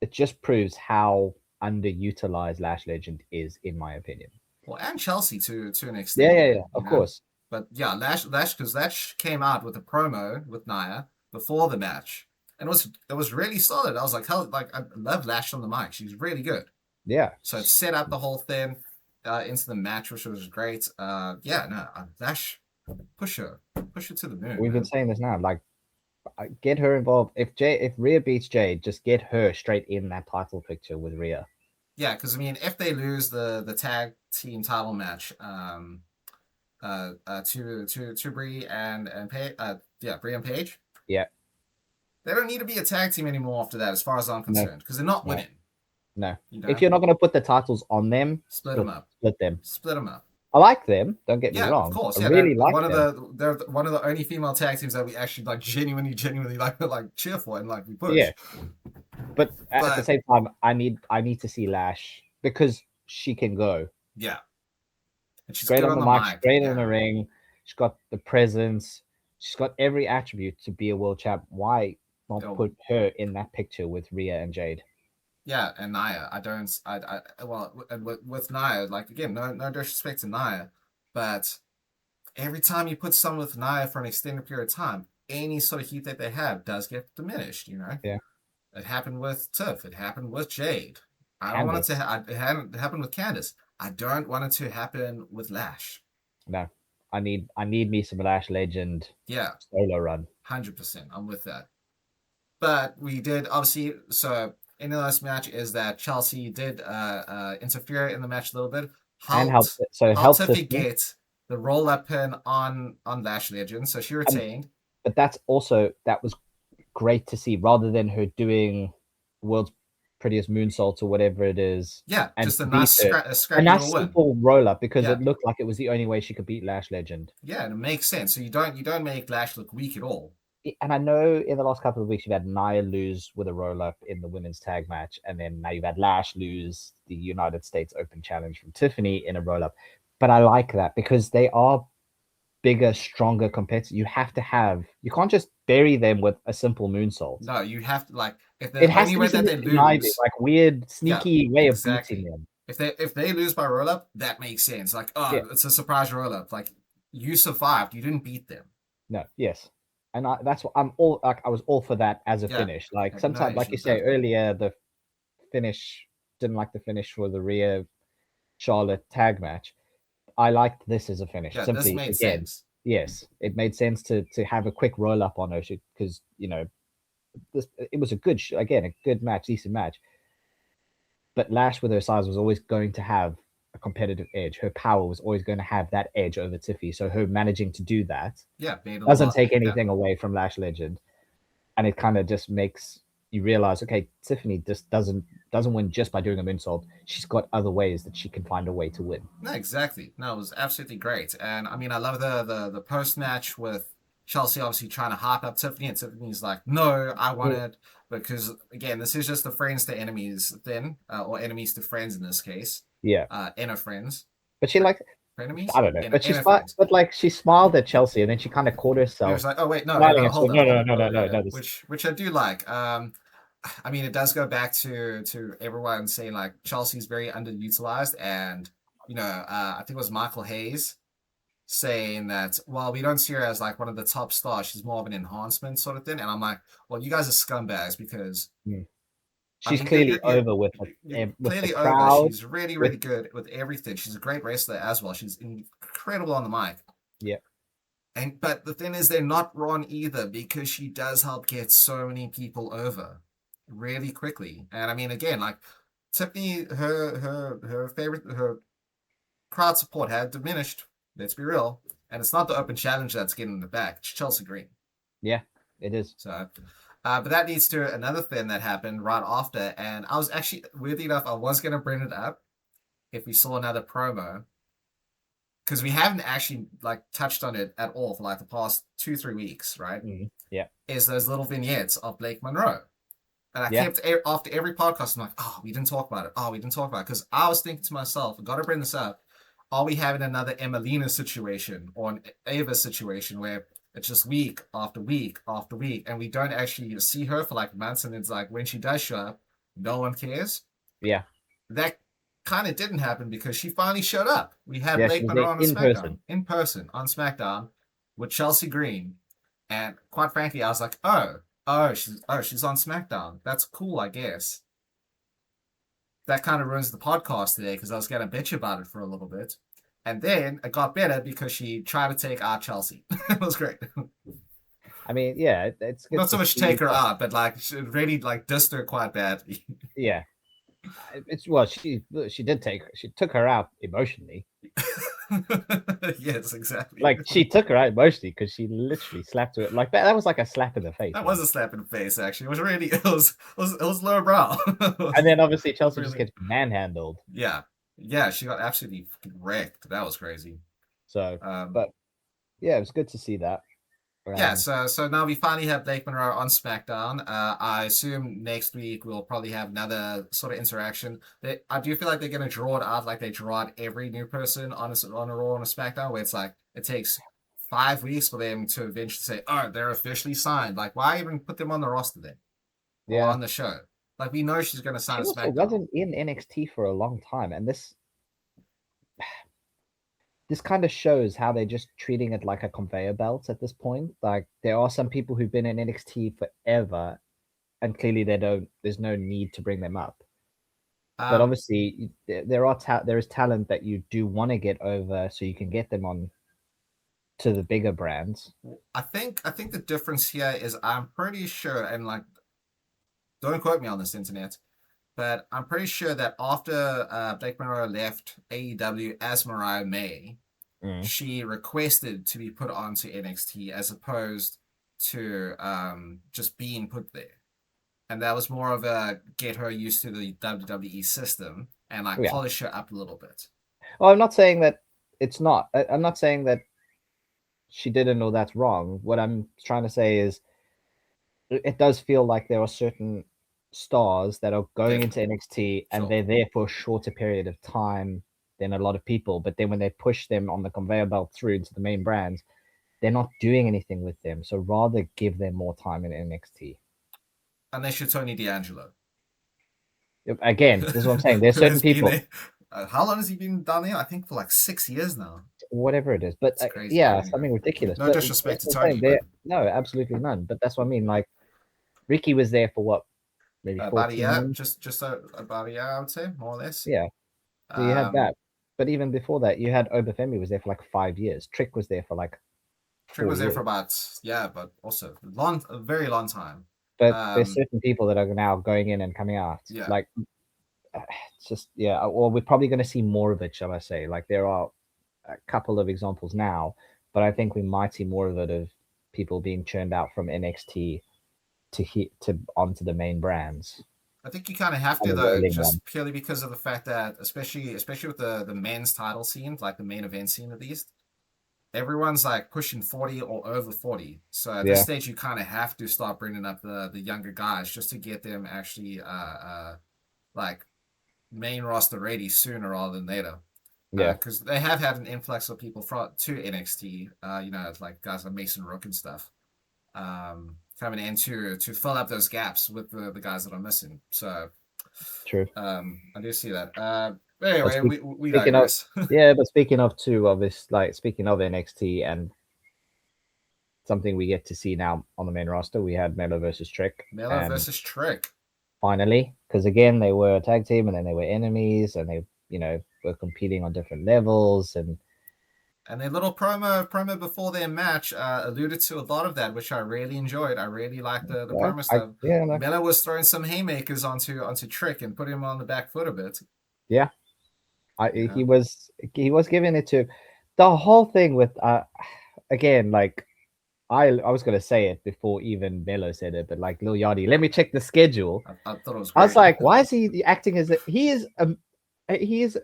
it just proves how underutilized Lash Legend is, in my opinion. Well, and Chelsea to an Yeah, extent, yeah, man. yeah. Of course. But yeah, because Lash came out with a promo with Nia before the match, and it was really solid. I was like, hell, like I love Lash on the mic. She's really good. Yeah. So it set up the whole thing into the match, which was great. Yeah, no, Lash, push her, push her to the moon, We've been man. saying this now. Like, get her involved. If Rhea beats Jade, just get her straight in that title picture with Rhea. Yeah, because I mean, if they lose the tag team title match, to Brie and Paige, Brie and Paige, Yeah. they don't need to be a tag team anymore after that, as far as I'm No. concerned, because they're not No. winning. No. You If know, you're not going to put the titles on them, split them up, split them. split them up. I like them. Don't get me Yeah, of wrong. course. I Yeah, they're really like them. one of the only female tag teams that we actually like genuinely like cheer for and like we push. Yeah. But at the But same time, I need to see Lash because she can go. yeah, and She's she's great good on on the the mic, mic. she's great in Yeah, the ring. She's got the presence. She's got every attribute to be a world champ. Why not It'll, put her in that picture with Rhea and Jade? yeah, and Nia. I don't. Well, and with Nia, like again, no disrespect to Nia, but every time you put someone with Nia for an extended period of time, any sort of heat that they have does get diminished. You know, Yeah. it happened with Tiff. It happened with Jade. I don't want it to. Candace. It hadn't happened with Candice. I don't want it to happen with Lash. No. I need me some Lash Legend Yeah, solo run. 100%. I'm with that. But we did obviously. So in the last match is that Chelsea did interfere in the match a little bit. And help Helped help Tiffy Tiffany. get the roll up pin on Lash Legend, so she And retained. but that was great to see rather than her doing world's prettiest moonsault or whatever it is Yeah, and just a to nice beat her. A scrappy nice little win. simple roll up because Yeah, it looked like it was the only way she could beat Lash Legend. yeah, and it makes sense. So you don't make Lash look weak at all. And I know in the last couple of weeks you've had Nia lose with a roll up in the women's tag match, and then now you've had Lash lose the United States Open Challenge from Tiffany in a roll up. But I like that because they are bigger, stronger competitors. You can't just bury them with a simple moonsault. No, you have to like if It the has only to be way that they something conniving, lose, like weird, yeah, sneaky way of beating exactly. them. If they lose by roll up, that makes sense. Like, Yeah, oh, it's a surprise roll up. Like you survived, you didn't beat them. no, yes, and that's what I'm all like. I was all for that as a Yeah, finish. Like like, no sometimes, like you issues say there. earlier, the finish didn't like the finish for the Rhea Charlotte tag match. I liked this as a finish. Yeah, this Simply made again, sense. yes, it made sense to have a quick roll up on her because this it was a good again a good match, decent match. But Lash with her size was always going to have a competitive edge. Her power was always going to have that edge over Tiffy. So her managing to do that Yeah, made a doesn't lot. take Yeah, anything away from Lash Legend, and it kind of just makes you realize, okay, Tiffany just doesn't win just by doing a moonsault. She's got other ways that she can find a way to win. no, exactly. No, it was absolutely great. And I mean, I love the post match with Chelsea obviously trying to hype up Tiffany, and Tiffany's like, no, I want Mm. it because again, this is just the friends to enemies thing, or enemies to friends in this case, Yeah, inner friends, but she like frenemies, I don't know, but inner friends. she smiled at Chelsea and then she kind of caught It herself was like, oh wait, no, no, smiling no, and she hold went, up, no, hold no, up, no, hold no, up, no, yeah, no, this, which I do like. I mean, it does go back to everyone saying like Chelsea's very underutilized, and I think it was Michael Hayes saying that, well, we don't see her as like one of the top stars. She's more of an enhancement sort of thing. And I'm like, well, you guys are scumbags because mm. I She's mean, clearly over you're with the clearly over. crowd. She's really, With really good with everything. She's a great wrestler as well. She's incredible on the mic. yeah, But the thing is, they're not wrong either because she does help get so many people over really quickly. And I mean, again, like Tiffany, her crowd support had diminished. Let's be real. And it's not the open challenge that's getting the back. It's Chelsea Green. yeah, it is. So, but that leads to another thing that happened right after. And I was actually, weirdly enough, I was going to bring it up if we saw another promo because we haven't actually like touched on it at all for like the past 2-3 weeks, right? Yeah, Is those little vignettes of Blake Monroe. And I yeah, kept after every podcast, I'm like, oh, we didn't talk about it. Oh, we didn't talk about it because I was thinking to myself, I got to bring this up. Are we having another Emelina situation or an Ava situation where it's just week after week after week, and we don't actually see her for like months, and it's like when she does show up, no one cares. Yeah. That kind of didn't happen because she finally showed up. We had Yeah, she Blake was there Monroe on the in SmackDown person. in person on SmackDown with Chelsea Green, and quite frankly, I was like, oh, she's on SmackDown. That's cool, I guess. That kind of ruins the podcast today because I was gonna bitch about it for a little bit, and then it got better because she tried to take out Chelsea. It was great. I mean, yeah, it's good Not so to much see take her that. out, but like she really like dissed her quite badly. Yeah, it's well, she took her out emotionally. Yes, exactly. Like she took her out emotionally because she literally slapped her. Like that was like a slap in the face, That man. was a slap in the face. Actually, it was really it was low brow. It And was then obviously Chelsea just really, gets manhandled. yeah, yeah. She got absolutely wrecked. That was crazy. So, Um, but yeah, it was good to see that. yeah. Um, So now we finally have Blake Monroe on SmackDown. I assume next week we'll probably have another sort of interaction. I do feel like they're gonna draw it out like they draw out every new person on a Raw and a SmackDown, where it's like it takes 5 weeks for them to eventually say, "Oh, they're officially signed." Like, why even put them on the roster then or yeah, on the show? Like, we know she's gonna sign she a also SmackDown. wasn't in NXT for a long time, and this kind of shows how they're just treating it like a conveyor belt at this point. Like there are some people who've been in NXT forever, and clearly they don't. There's no need to bring them up. But Um, obviously, there is talent that you do want to get over, so you can get them on to the bigger brands. I think the difference here is I'm pretty sure, and like, don't quote me on this, internet, but I'm pretty sure that after Blake Monroe left AEW as Mariah May, Mm. she requested to be put onto NXT as opposed to just being put there. And that was more of a get her used to the WWE system and like Yeah. polish her up a little bit. Well, I'm not saying that it's not. I'm not saying that she didn't know that's wrong. What I'm trying to say is it does feel like there are certain stars that are going into Definitely. NXT and Sure. they're there for a shorter period of time than a lot of people. But then when they push them on the conveyor belt through into the main brands, they're not doing anything with them. So rather give them more time in NXT. Unless you're Tony D'Angelo. Again, this is what I'm saying. There's Who certain has been people, a. How long has he been down there? I think for like 6 years now. whatever it is, but It's crazy. yeah, Anyway, something ridiculous. no But disrespect that's to what I'm Tony, saying. but There, no, absolutely none. But that's what I mean. Like Ricky was there for what, maybe about a 14 year, months. just about a year, I would say, more or less. Yeah. So you had Um, that. But even before that, you had Obafemi was there for like 5 years. Trick was there for like Trick four was there for years. about, yeah, but also a very long time. But there's Um, certain people that are now going in and coming out. yeah, Like it's just yeah. Well, we're probably going to see more of it, shall I say? Like there are a couple of examples now, but I think we might see more of it of people being churned out from NXT to onto the main brands I think you kind of have and to the though, rolling one. just purely because of the fact that, especially with the men's title scene, like the main event scene at least, everyone's like pushing 40 or over 40. So at this Yeah, stage, you kind of have to start bringing up the younger guys just to get them actually like main roster ready sooner rather than later. yeah, Because they have had an influx of people to NXT, like guys like Mason Rook and stuff, coming in to fill up those gaps with the guys that are missing. So true. I do see that. But But anyway, we speaking of digress. yeah, but speaking of too, of this, like speaking of NXT and something we get to see now on the main roster, we had Melo versus Trick, Melo and versus Trick. finally, because again they were a tag team and then they were enemies and they were competing on different levels and And their little promo before their match alluded to a lot of that, which I really enjoyed. I really liked the yeah, promo stuff. like, Melo was throwing some haymakers onto Trick and put him on the back foot a bit. yeah, You he know, was giving it to the whole thing with again like I was gonna say it before even Melo said it, but like Lil Yachty, let me check the schedule. I thought it was I was great. like, why is he acting as he is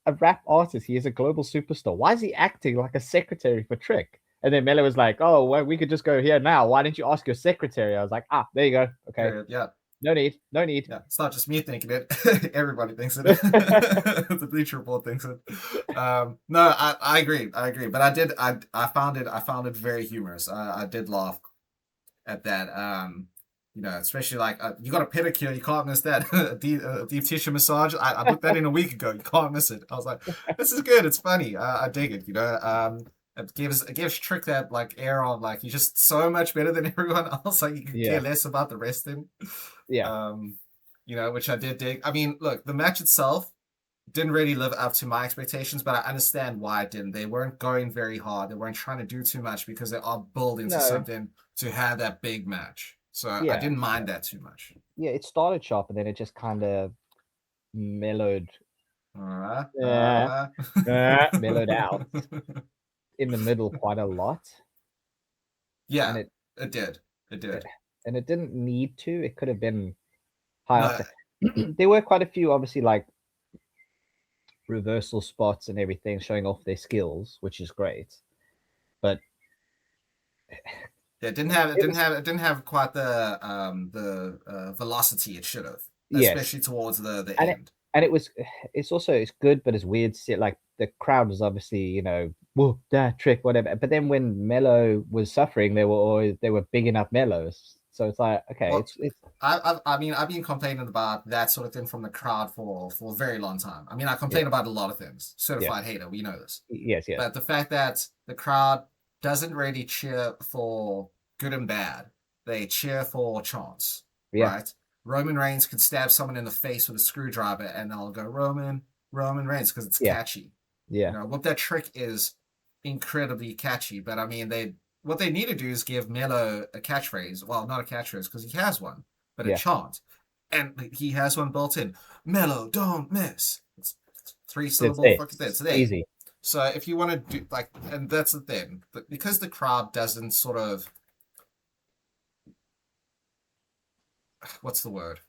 a rap artist. He is a global superstar. Why is he acting like a secretary for Trick? And then Melo was like, oh, well, we could just go here now. Why didn't you ask your secretary? I was like, there you go. Okay. Period. Yeah, No need. No need. yeah. It's not just me thinking it. Everybody thinks it. The Bleacher Report thinks it. No, I agree. I agree. But I found it very humorous. I did laugh at that. especially like you got a pedicure, you can't miss that. A deep tissue massage. I booked that in a week ago. You can't miss it. I was like, this is good. It's funny. I dig it. It gives Trick that like air on like he's just so much better than everyone else. Like you could care Yeah, less about the wrestling. yeah. Um, which I did dig. I mean, look, the match itself didn't really live up to my expectations, but I understand why it didn't. They weren't going very hard. They weren't trying to do too much because they are building to No, something to have that big match. So I yeah, didn't mind that too much. yeah. It started sharp, and then it just kind of mellowed, Uh, uh, uh. mellowed out in the middle quite a lot, and Yeah, it did. It eh, did. and it didn't need to. It could have been high No, octane. There were quite a few, obviously, like reversal spots and everything, showing off their skills, which is great. But it didn't have it it didn't was, have it didn't have quite the velocity it should have, yes, especially towards the and it end. and it was, it's also, it's good, but it's weird to see it, like the crowd was obviously, whoop that Trick, whatever. But then when Mello was suffering, they were big enough Mellos. So it's like, okay, Well, it's I mean, I've been complaining about that sort of thing from the crowd for a very long time. I mean, I yeah, complain about a lot of things. yeah, Certified hater, we know this. yes, yes, But the fact that the crowd doesn't really cheer for good and bad, they cheer for chance, yeah, right? Roman Reigns could stab someone in the face with a screwdriver and they'll go Roman Reigns because it's yeah, catchy. yeah, What that trick is incredibly catchy. But I mean, what they need to do is give Melo a catchphrase. Well, not a catchphrase because he has one, but a yeah. chant, and he has one built in. Melo, don't miss. It's three That's syllable it. fucking thing. So It's there. easy. So if you want to do like, and that's the thing, but because the crowd doesn't sort of, what's the word?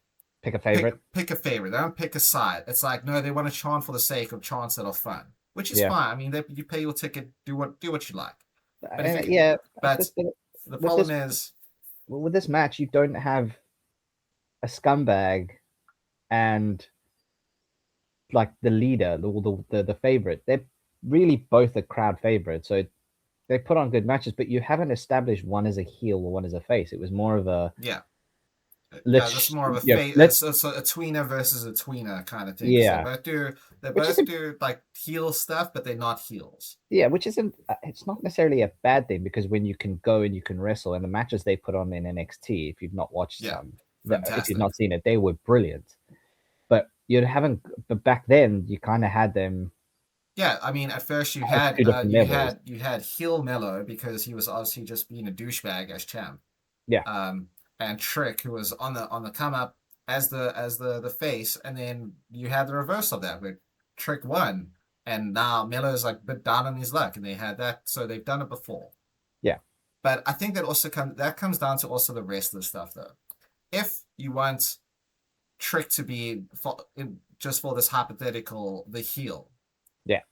Pick a Pick favorite. pick a favorite. They don't pick a side. It's like no, they want to chant for the sake of chants that are fun, which is Yeah, fine. I mean, you pay your ticket, do what you like. But if and you, yeah, but but the with problem this is, with this match, you don't have a scumbag and like the leader, the favorite. They're really both a crowd favorite, so they put on good matches. But you haven't established one as a heel or one as a face. It was more of a yeah, yeah, that's let's more of a let's it's a tweener versus a tweener kind of thing because yeah, they which both isn't do like heel stuff, but they're not heels. yeah, which isn't it's not necessarily a bad thing because when you can go and you can wrestle and the matches they put on in NXT, if you've not watched Yeah, some, if you've fantastic. not seen it, they were brilliant. But you haven't. But back then, you kind of had them Yeah, I mean, at first you at had two different levels. heel Mello because he was obviously just being a douchebag as champ. Yeah, um, and Trick, who was on the come up as the face, and then you had the reverse of that, where Trick won, and now Miller's like a bit down on his luck, and they had that, so they've done it before. yeah, But I think that comes down to also the wrestler stuff, though. If you want Trick to be just for this hypothetical the heel, yeah,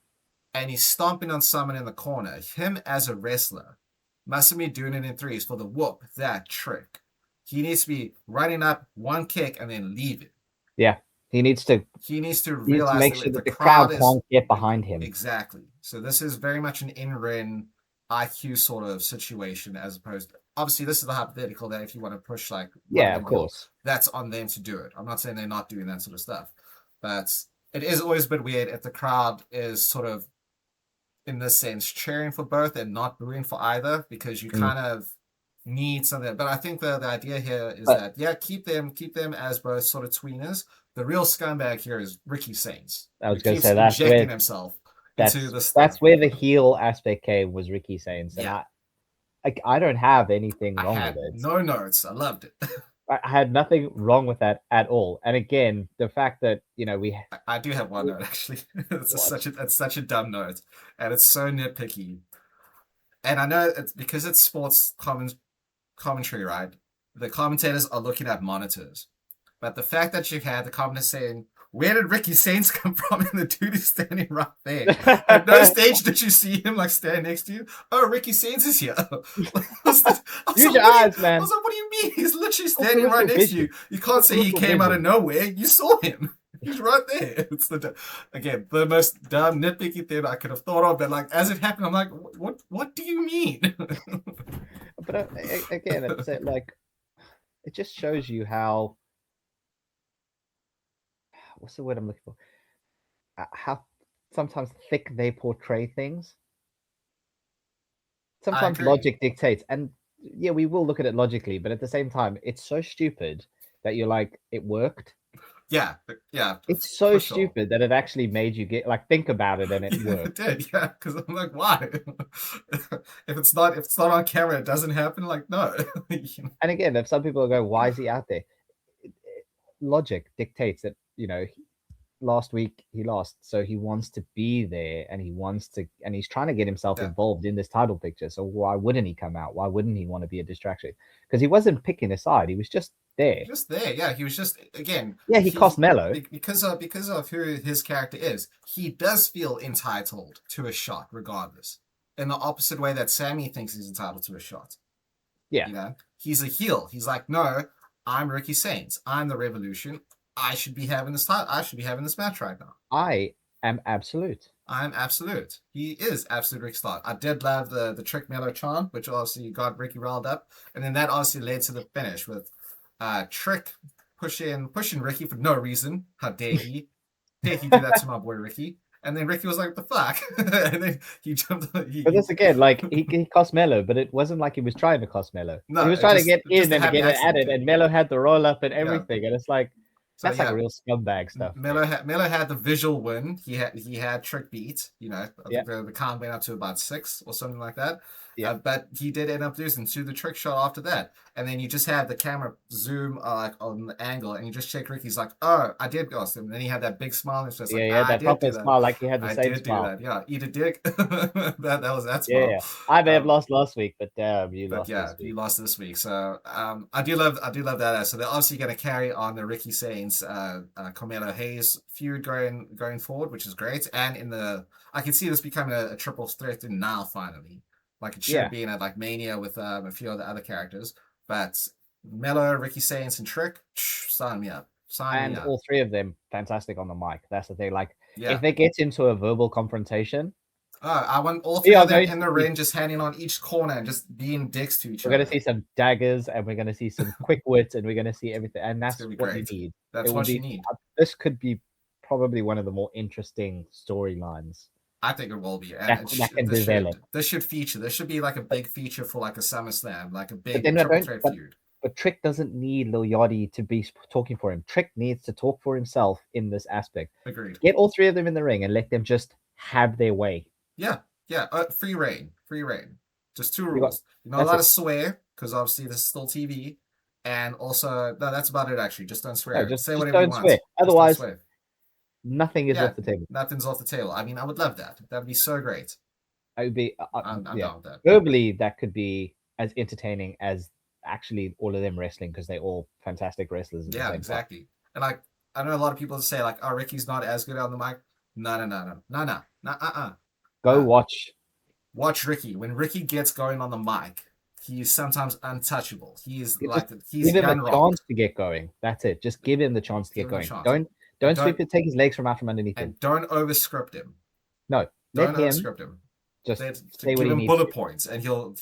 and he's stomping on someone in the corner, him as a wrestler mustn't be doing it in threes for the whoop that Trick. He needs to be running up one kick and then leave it. yeah. He needs to He needs to realize make that sure the that the crowd crowd is can't get behind him. exactly. So this is very much an in-ring IQ sort of situation, as opposed to, obviously this is the hypothetical that if you want to push like one of Yeah, of them heel, course. that's on them to do it. I'm not saying they're not doing that sort of stuff, but it is always a bit weird if the crowd is sort of in this sense cheering for both and not booing for either because you Mm. kind of need something. But I think the idea here is But that yeah, keep them as both sort of tweeners. The real scumbag here is Ricky Saints, I who was gonna keeps say injecting himself into this thing. that's where the heel aspect came was Ricky Sainz, and Yeah, I don't have anything I wrong with had it. no notes. I loved it. I had nothing wrong with that at all. And again, the fact that we I do have one note actually. what It's such a dumb note, and it's so nitpicky. And I know it's because it's sports commentary, right? The commentators are looking at monitors. But the fact that you had the commentator saying, "Where did Ricky Saints come from?" and the dude is standing right there. At no stage did you see him like stand next to you. Oh, Ricky Saints is here. I was like, use your eyes, I man. was like, what do you mean? He's literally Got standing right peripheral next to you. vision. You can't Got say he peripheral came out of vision. nowhere. You saw him. He's right there. It's again the most dumb nitpicky thing I could have thought of. But like as it happened, I'm like, what do you mean? But again, it's like it just shows you how, what's the word I'm looking for? How sometimes thick they portray things. I Sometimes agree. logic dictates, and yeah, we will look at it logically, but at the same time, it's so stupid that you're like, it worked. Yeah, yeah, It's so for sure. stupid that it actually made you get like think about it and it Yeah, worked. it did. Yeah, because I'm like, why? If it's not on camera, it doesn't happen. Like, no. You know? And again, if some people are going, why is he out there? Logic dictates that, last week he lost, so he wants to be there and he's trying to get himself Yeah, involved in this title picture. So why wouldn't he come out? Why wouldn't he want to be a distraction? Because he wasn't picking a side, he was just there. just there. Yeah, he was just again. Yeah, he cost Mello. Because of who his character is, he does feel entitled to a shot, regardless. In the opposite way that Sammy thinks he's entitled to a shot. Yeah, He's a heel. He's like, no, I'm Ricky Saints. I'm the Revolution. I should be having this title. I should be having this match right now. I am absolute. I'm absolute. He is absolute Rick Stark. I did love the Trick Miller chant, which obviously got Ricky riled up, and then that obviously led to the finish with Trick pushing Ricky for no reason. How dare he? Dare he do that to my boy Ricky? And then Ricky was like, "What the fuck?" And then he jumped. But this again, like he cost Mello, but it wasn't like he was trying to cost Mello. No, He was it trying to get just in a and to happy get it accident added, thing. and Mello had the roll up and Yeah. everything, and it's like So that's like yeah, real scumbag stuff. Miller had the visual win. He had Trick beat. I Yeah, think the count went up to about 6 or something like that. yeah, But he did end up losing to the trick shot after that. And then you just have the camera zoom like on the angle, and you just check Ricky's like, "Oh, I did ghost him." And then he had that big smile, and it's just like, yeah. "I That did do proper that. smile, like he had the I same did do smile. that. Yeah, eat a dick." That was that Yeah, smile. yeah. I may have Um, lost last week, but damn, you but lost yeah, this he week. lost this week. So I do love that. So they're obviously going to carry on the Ricky Saints, Carmelo Hayes feud going forward, which is great. And I can see this becoming a triple threat in now finally. Like it should have Yeah, been at like Mania with a few of the other characters, but Melo, Ricky Saints, and Trick, sign me up. Sign me and up. all three of them fantastic on the mic. That's the thing. Like if Yeah. they get into a verbal confrontation, I want all we three are of them going in to the see ring, just handing on each corner and just being dicks to each we're going to other. see some daggers, and we're going to see some quick wits, and we're going to see everything, and It's that's gonna be what you great. need. It That's will what you be. need. This could be probably one of the more interesting storylines I think it will be, and that can this develop. should feature. This should be like a big feature for like a SummerSlam, like a But big then I triple don't. threat feud. But Trick doesn't need Lil Yachty to be talking for him. Trick needs to talk for himself in this aspect. Agreed. Get all three of them in the ring and let them just have their way. Yeah, yeah. Free reign, free reign. Just two You got rules. You're not that's allowed to it. swear because obviously this is still TV, and also no, that's about it. Actually, just don't No, swear. just Say just whatever you don't want. swear. Just don't Otherwise, swear. nothing is Yeah, off the table. nothing's off the table. I mean, I would love that. That'd be so great. It would be I'm yeah. down with that. Verbally, that could be as entertaining as actually all of them wrestling because they're all fantastic wrestlers at the Yeah, same time. exactly. And like, I know a lot of people say like, "Oh, Ricky's not as good on the mic." No, no, no, no, no, no, no, Go no. watch. Watch Ricky. When Ricky gets going on the mic, he is sometimes untouchable. He is Just like he's give him a young rock. chance to get going. That's it. Just give him the chance to Give get him a going. chance, and Don't sweep it. Take his legs from out from underneath him. don't overscript him. No, let Don't him overscript him. just To say what give he him needs bullet to. points, and he'll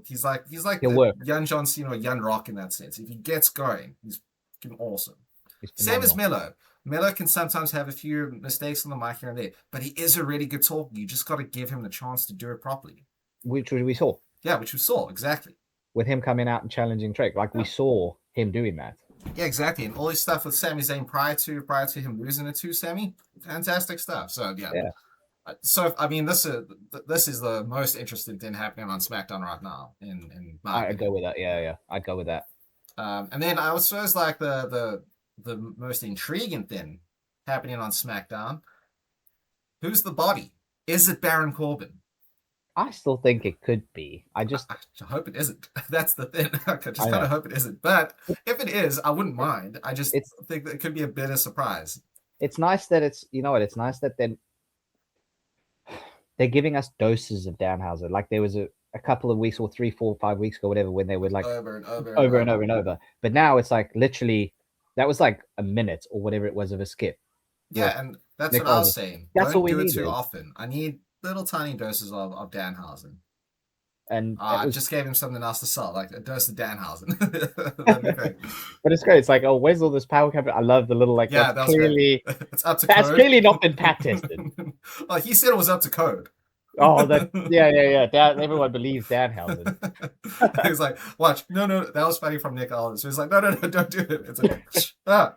he's like He'll the work. young John Cena or young Rock in that sense. If he gets going, he's fucking awesome. He's Same as phenomenal. Melo. Melo can sometimes have a few mistakes on the mic here and there, but he is a really good talker. You just got to give him the chance to do it properly. Which we saw Yeah, which we saw exactly. with him coming out and challenging Trick. Like we Yeah, saw him doing that. yeah, exactly. And all this stuff with Sami Zayn prior to him losing it to Sami, fantastic stuff. So yeah. Yeah, So I mean, this is the most interesting thing happening on SmackDown right now, in my I'd go opinion. with that. Yeah, I'd go with that. And then I would suppose like the most intriguing thing happening on SmackDown. Who's the body? Is it Baron Corbin? I still think it could be. I hope it isn't. That's the thing. I just I kind know of hope it isn't. But if it is, I wouldn't mind. I just it's think that it could be a bit of surprise. it's nice that it's it's nice that they're giving us doses of Danhauser. Like there was a couple of weeks or 3, 4, 5 weeks ago, whatever, when they were like Over and over and over and over. over and over. But now it's like literally that was like a minute or whatever it was of a skip with Yeah, and that's Nick what I was Aldis. saying. That's all Don't we do it too needed. often. I need little tiny doses of Danhausen. and it was. Just gave him something else to sell, like a dose of Danhausen. That'd be great. But it's great. It's like, oh, where's all this power coming? I love the little like Yeah, that was great. It's up to that's code. clearly not been pat tested. Well, he said it was up to code. Oh, that yeah. Everyone believes Danhausen. He's like, watch, no, that was funny from Nick Aldis. So he's like, no, don't do it. It's like, ah.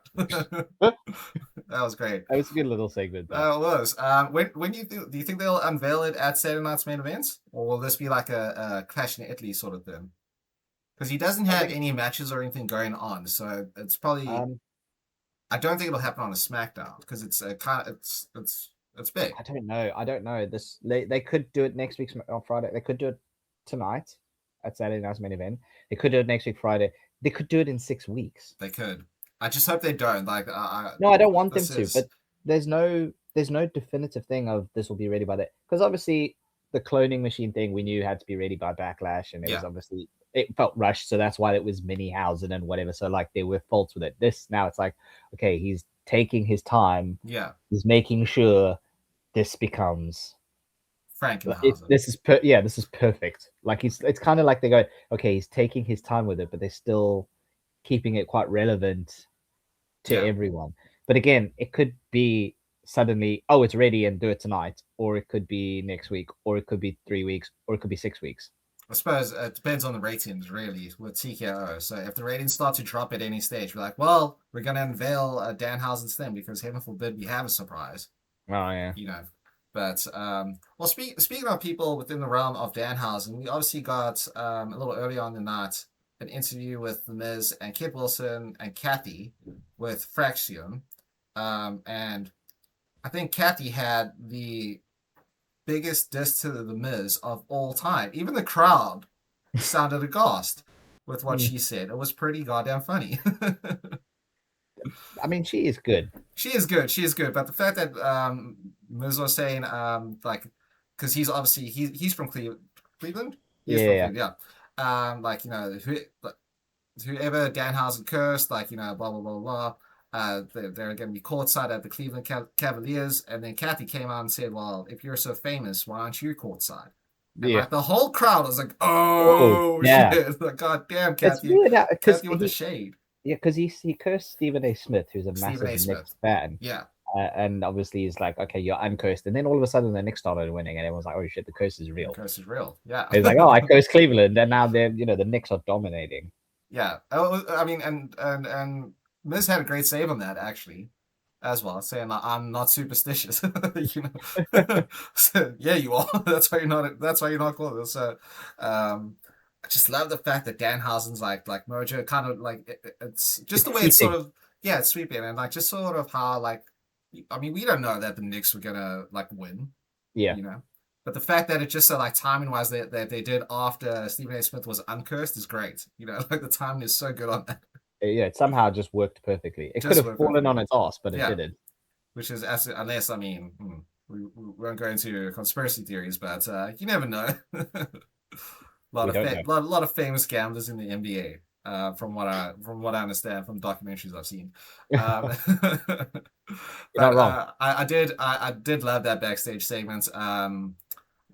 That was great. It was a good little segment. It was. When do you think they'll unveil it at Saturday Night's Main Events, or will this be like a Clash in Italy sort of thing? Because he doesn't have any matches or anything going on, so it's probably. I don't think it'll happen on a SmackDown because it's it's big. I don't know. This they could do it next week on Friday. They could do it tonight at Saturday Night's Main Event. They could do it next week Friday. They could do it in 6 weeks. They could. I just hope they don't. Like, no, I don't want them to. But there's no definitive thing of this will be ready by that, because obviously the cloning machine thing we knew had to be ready by Backlash, and it was obviously it felt rushed, so that's why it was Minihausen and whatever. So like there were faults with it. This now it's like, okay, he's taking his time. Yeah, he's making sure this becomes Frankenhausen. This is perfect. Like it's kind of like they go, okay, he's taking his time with it, but they're still keeping it quite relevant to everyone. But again, it could be suddenly, oh, it's ready and do it tonight, or it could be next week, or it could be 3 weeks, or it could be 6 weeks. I suppose it depends on the ratings, really, with TKO. So if the ratings start to drop at any stage, we're like, well, we're going to unveil Danhausen's thing because heaven forbid we have a surprise. Oh, yeah. You know. But, well, speaking of people within the realm of Danhausen, we obviously got a little earlier on the night an interview with The Miz and Kid Wilson and Kathy with Fraxium. And I think Kathy had the biggest diss to The Miz of all time. Even the crowd sounded aghast with what she said. It was pretty goddamn funny. I mean, she is good. She is good. But the fact that Miz was saying, like, because he's obviously he's from Cleveland. He's from Cleveland, yeah. Like, you know, whoever Danhausen cursed, like, you know, blah blah blah blah. They're going to be courtside at the Cleveland Cavaliers, and then Kathy came out and said, "Well, if you're so famous, why aren't you courtside?" And like the whole crowd was like, "Oh shit!" Like, God damn, Kathy! Kathy with the shade. Yeah, because he cursed Stephen A. Smith, who's a massive Knicks fan. Yeah. And obviously he's like, okay, you're uncursed. And then all of a sudden the Knicks started winning, and everyone's like, oh shit, the curse is real. The curse is real. Yeah. He's like, oh, I cursed Cleveland, and now they're, you know, the Knicks are dominating. Yeah. I mean, and Miz had a great save on that actually, as well, saying I'm not superstitious. You know. So, yeah, you are. That's why you're not. That's why you're not close. So, I just love the fact that Danhausen's like Mojo, kind of like it's just the way it's sort of it's sweeping, and like just sort of how, like, I mean, we don't know that the Knicks were gonna like win, you know, but the fact that it just so like timing wise that they did after Stephen A. Smith was uncursed is great. You know, like the timing is so good on that. Yeah, it somehow just worked perfectly. It could have fallen on its ass, but it didn't. Which is unless, I mean, we won't go into conspiracy theories, but you never know. A lot of famous gamblers in the NBA, from what I understand from documentaries I've seen. But I did love that backstage segment.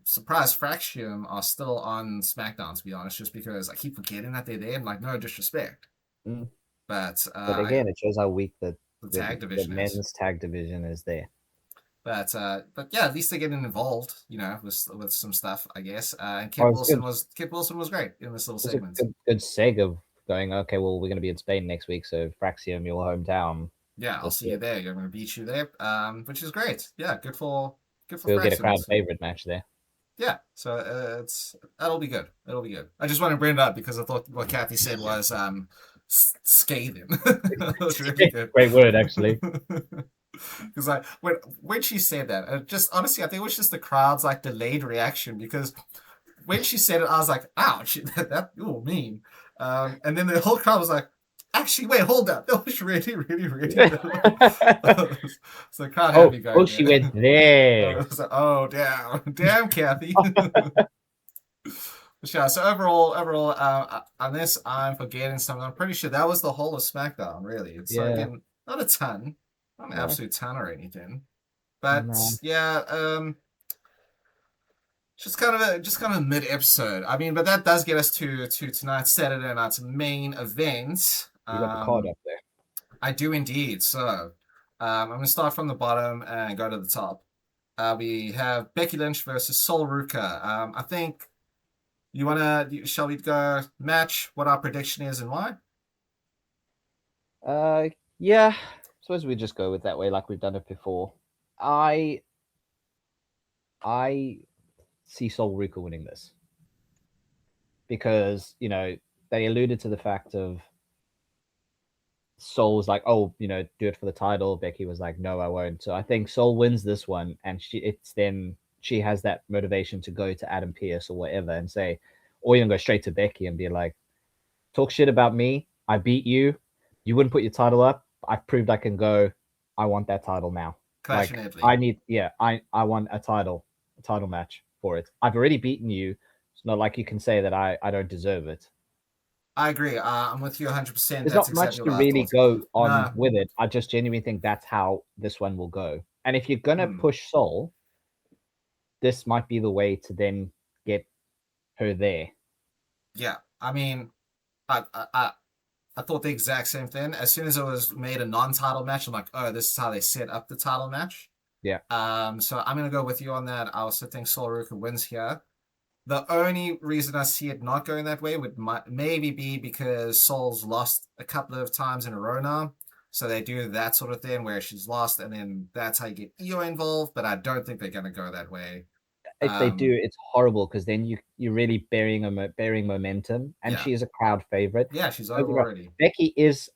Surprised Fraxium are still on SmackDown, to be honest, just because I keep forgetting that they're there, and like, no disrespect. But again, it shows how weak the tag division, the men's tag division is there. But yeah, at least they're getting involved, you know, with some stuff, I guess. And Kid Wilson was great in this little segment. Good seg of going, okay, well, we're going to be in Spain next week, so Fraxium, your hometown. Yeah, I'll see you there. I'm going to beat you there, which is great. Yeah, good for we'll get a crowd favorite match there. Yeah, so that'll be good. It'll be good. I just want to bring it up because I thought what Kathy said was scathing. That was really good. Great word, actually. Because like when she said that, just honestly, I think it was just the crowd's like delayed reaction, because when she said it, I was like, ouch, that mean. And then the whole crowd was like, actually, wait, hold up. That was really, really, really good. So the crowd had me going. Oh, she went there. I was like, oh, damn, Kathy. Yeah, so overall, unless I'm forgetting something, I'm pretty sure that was the whole of SmackDown, really. It's like, not a ton. Not an absolute ton or anything. But, just kind of mid episode. I mean, but that does get us to tonight's Saturday night's main event. You got the card up there. I do indeed. So I'm going to start from the bottom and go to the top. We have Becky Lynch versus Sol Ruka. I think you want to, shall we go match what our prediction is and why? Yeah. Suppose we just go with that way, like we've done it before. I see Sol Ruka winning this because they alluded to the fact of Sol was like, "Oh, do it for the title." Becky was like, "No, I won't." So I think Sol wins this one, and she has that motivation to go to Adam Pearce or whatever and say, or even go straight to Becky and be like, "Talk shit about me. I beat you. You wouldn't put your title up. I've proved I can go. I want that title now. Clash in Italy. I want a title match for it. I've already beaten you. It's not like you can say that I don't deserve it." I agree. I'm with you 100%. There's That's not much exactly to what I really thought. go on No. with it. I just genuinely think that's how this one will go. And if you're gonna Hmm. push Sol, this might be the way to then get her there. Yeah. I mean, I thought the exact same thing. As soon as it was made a non-title match, I'm like, oh, this is how they set up the title match. Yeah. So I'm gonna go with you on that. I also think Sol Ruka wins here. The only reason I see it not going that way would maybe be because Sol's lost a couple of times in a row now. So they do that sort of thing where she's lost, and then that's how you get Io involved. But I don't think they're gonna go that way. If they do, Um, it's horrible because then you're really burying momentum, and yeah, she is a crowd favorite. yeah, she's Don't over get me wrong, already. Becky is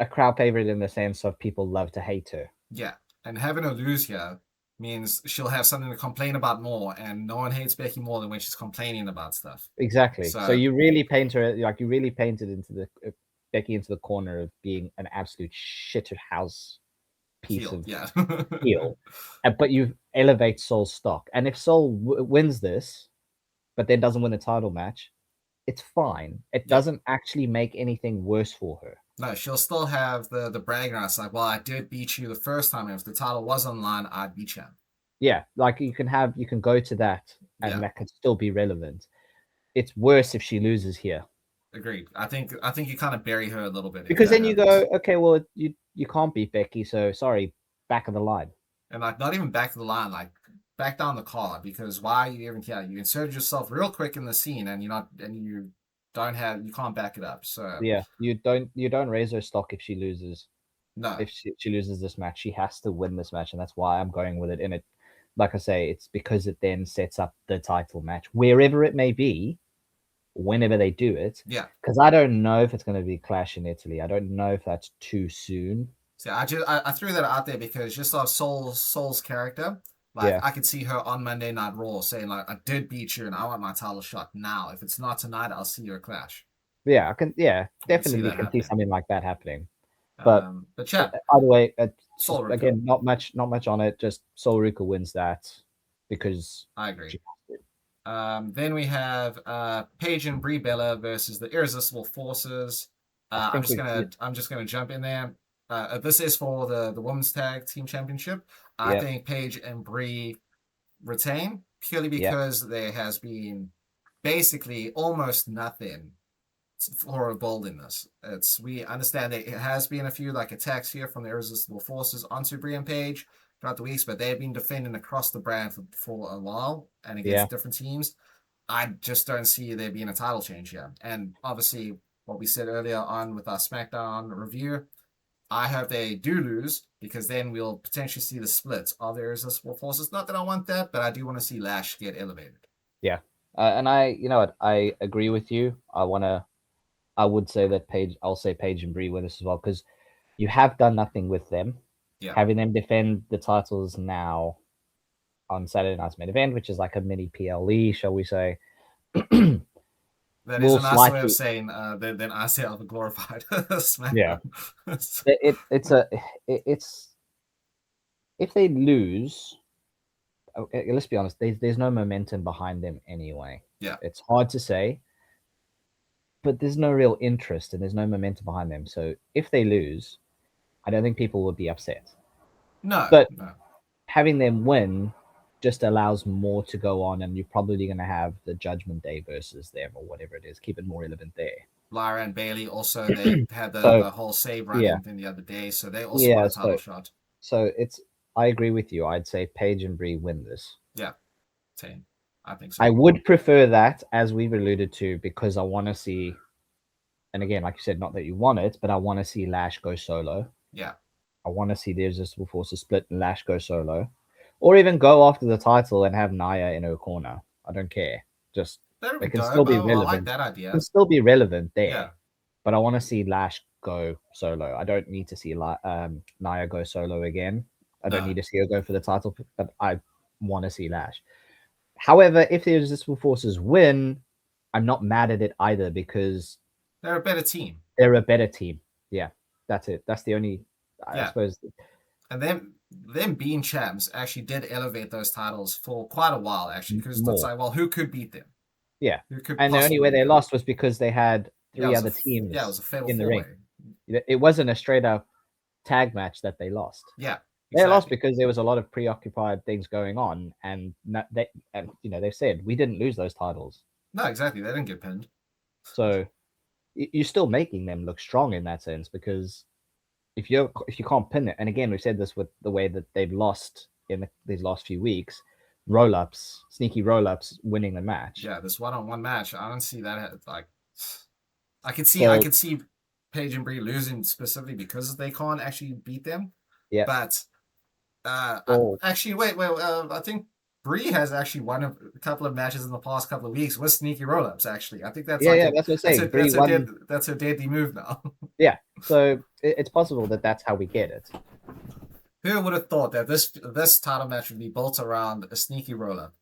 a crowd favorite in the sense of people love to hate her. Yeah, and having her lose here means she'll have something to complain about more, and no one hates Becky more than when she's complaining about stuff. Exactly. So So you really paint her like you really painted into the Becky into the corner of being an absolute shitter house piece heel, of yeah. heel, but you elevate Sol's stock. And if Sol wins this, but then doesn't win a title match, it's fine. It Yeah. doesn't actually make anything worse for her. No, she'll still have the bragging rights. Like, well, I did beat you the first time, and if the title was on line, I'd beat you. Yeah, like you can go to that, and Yeah, that can still be relevant. It's worse if she loses here. agreed. I think you kind of bury her a little bit if Because that then you happens. go, okay, well, you can't beat Becky, so sorry, back of the line. And like, not even back to the line, like back down the card, because why are you even here? You inserted yourself real quick in the scene, and you don't have, you can't back it up. So Yeah, you don't raise her stock if she loses. no, If she loses this match, she has to win this match, and that's why I'm going with it. And it, like I say, it's because it then sets up the title match wherever it may be, whenever they do it. yeah. Because I don't know if it's going to be Clash in Italy. I don't know if that's too soon. So I threw that out there because just off Soul's character, like Yeah, I could see her on Monday Night Raw saying like, I did beat you and I want my title shot now. If it's not tonight, I'll see you at Clash. yeah, I can. Yeah, I can see definitely that can see happening. something like that happening. But But yeah, either way, Soul Ruka. again, not much on it. Just Sol Ruka wins that because I agree. she has to. Then we have Paige and Brie Bella versus the Irresistible Forces. I think we. I'm just gonna jump in there. This is for the women's tag team championship. I Yeah, think Paige and Brie retain purely yeah, because there has been basically almost nothing for a bold in this. We understand that it has been a few like attacks here from the Irresistible Forces onto Brie and Page throughout the weeks, but they've been defending across the brand for a while and yeah, against different teams. I just don't see there being a title change here. And obviously, what we said earlier on with our SmackDown review, I hope they do lose because then we'll potentially see the split of the Irresistible Forces. Not that I want that, but I do want to see Lash get elevated. yeah. And you know what, I agree with you. I would say that Paige. I'll say Paige and Brie win this as well because you have done nothing with them. Yeah. Having them defend the titles now on Saturday night's main event, which is like a mini PLE, shall we say, That is will a nicer way of slightly. saying than I say of a glorified Yeah, SmackDown. it's if they lose, okay, let's be honest, there's no momentum behind them anyway. Yeah. It's hard to say, but there's no real interest and there's no momentum behind them. So if they lose, I don't think people would be upset. No, But no. having them win just allows more to go on, and you're probably going to have the Judgment Day versus them or whatever it is. Keep it more relevant there. Lara and Bailey also, they had So the whole save yeah, running thing the other day, so they also want yeah. a title shot. So it's. I agree with you. I'd say Paige and Brie win this. Yeah, 10. I think I so. would prefer that, as we've alluded to, because I want to see. And again, like you said, not that you want it, but I want to see Lash go solo. Yeah. I want to see the Irresistible Forces split and Lash go solo, or even go after the title and have Naya in her corner. I don't care. Just That would they be can still dope. be Oh, I like relevant. that Can idea. still be relevant Yeah. there, but I want to see Lash go solo. I don't need to see Naya go solo again. I don't No. need to see her go for the title, but I want to see Lash. However, if the Irresistible Forces win, I'm not mad at it either because They're a better team. they're a better team. Yeah, that's it. That's the only, I Yeah. suppose. And them being champs actually did elevate those titles for quite a while, actually, because it's More. like, well, who could beat them? Yeah. Who could And the only possibly way beat they them? lost was because they had Yeah, three other yeah, it was teams a fatal in the ring. four-way. It wasn't a straight up tag match that they lost. Yeah, They lost exactly. because there was a lot of preoccupied things going on, and they've said we didn't lose those titles, No, exactly. They didn't get pinned. so you're still making them look strong in that sense because if you can't pin it, and again we've said this with the way that they've lost in these last few weeks, sneaky roll ups, winning the match. Yeah, this one-on-one match, I don't see that like. I could So see Paige and Brie losing specifically because they can't actually beat them. yeah, But well, actually, wait. I think Brie has actually won a couple of matches in the past couple of weeks with sneaky roll-ups. Actually, I think that's like yeah, that's what I'm saying. Brie won. that's a deadly move now. Yeah, so it's possible that that's how we get it. Who would have thought that this title match would be built around a sneaky roll-up?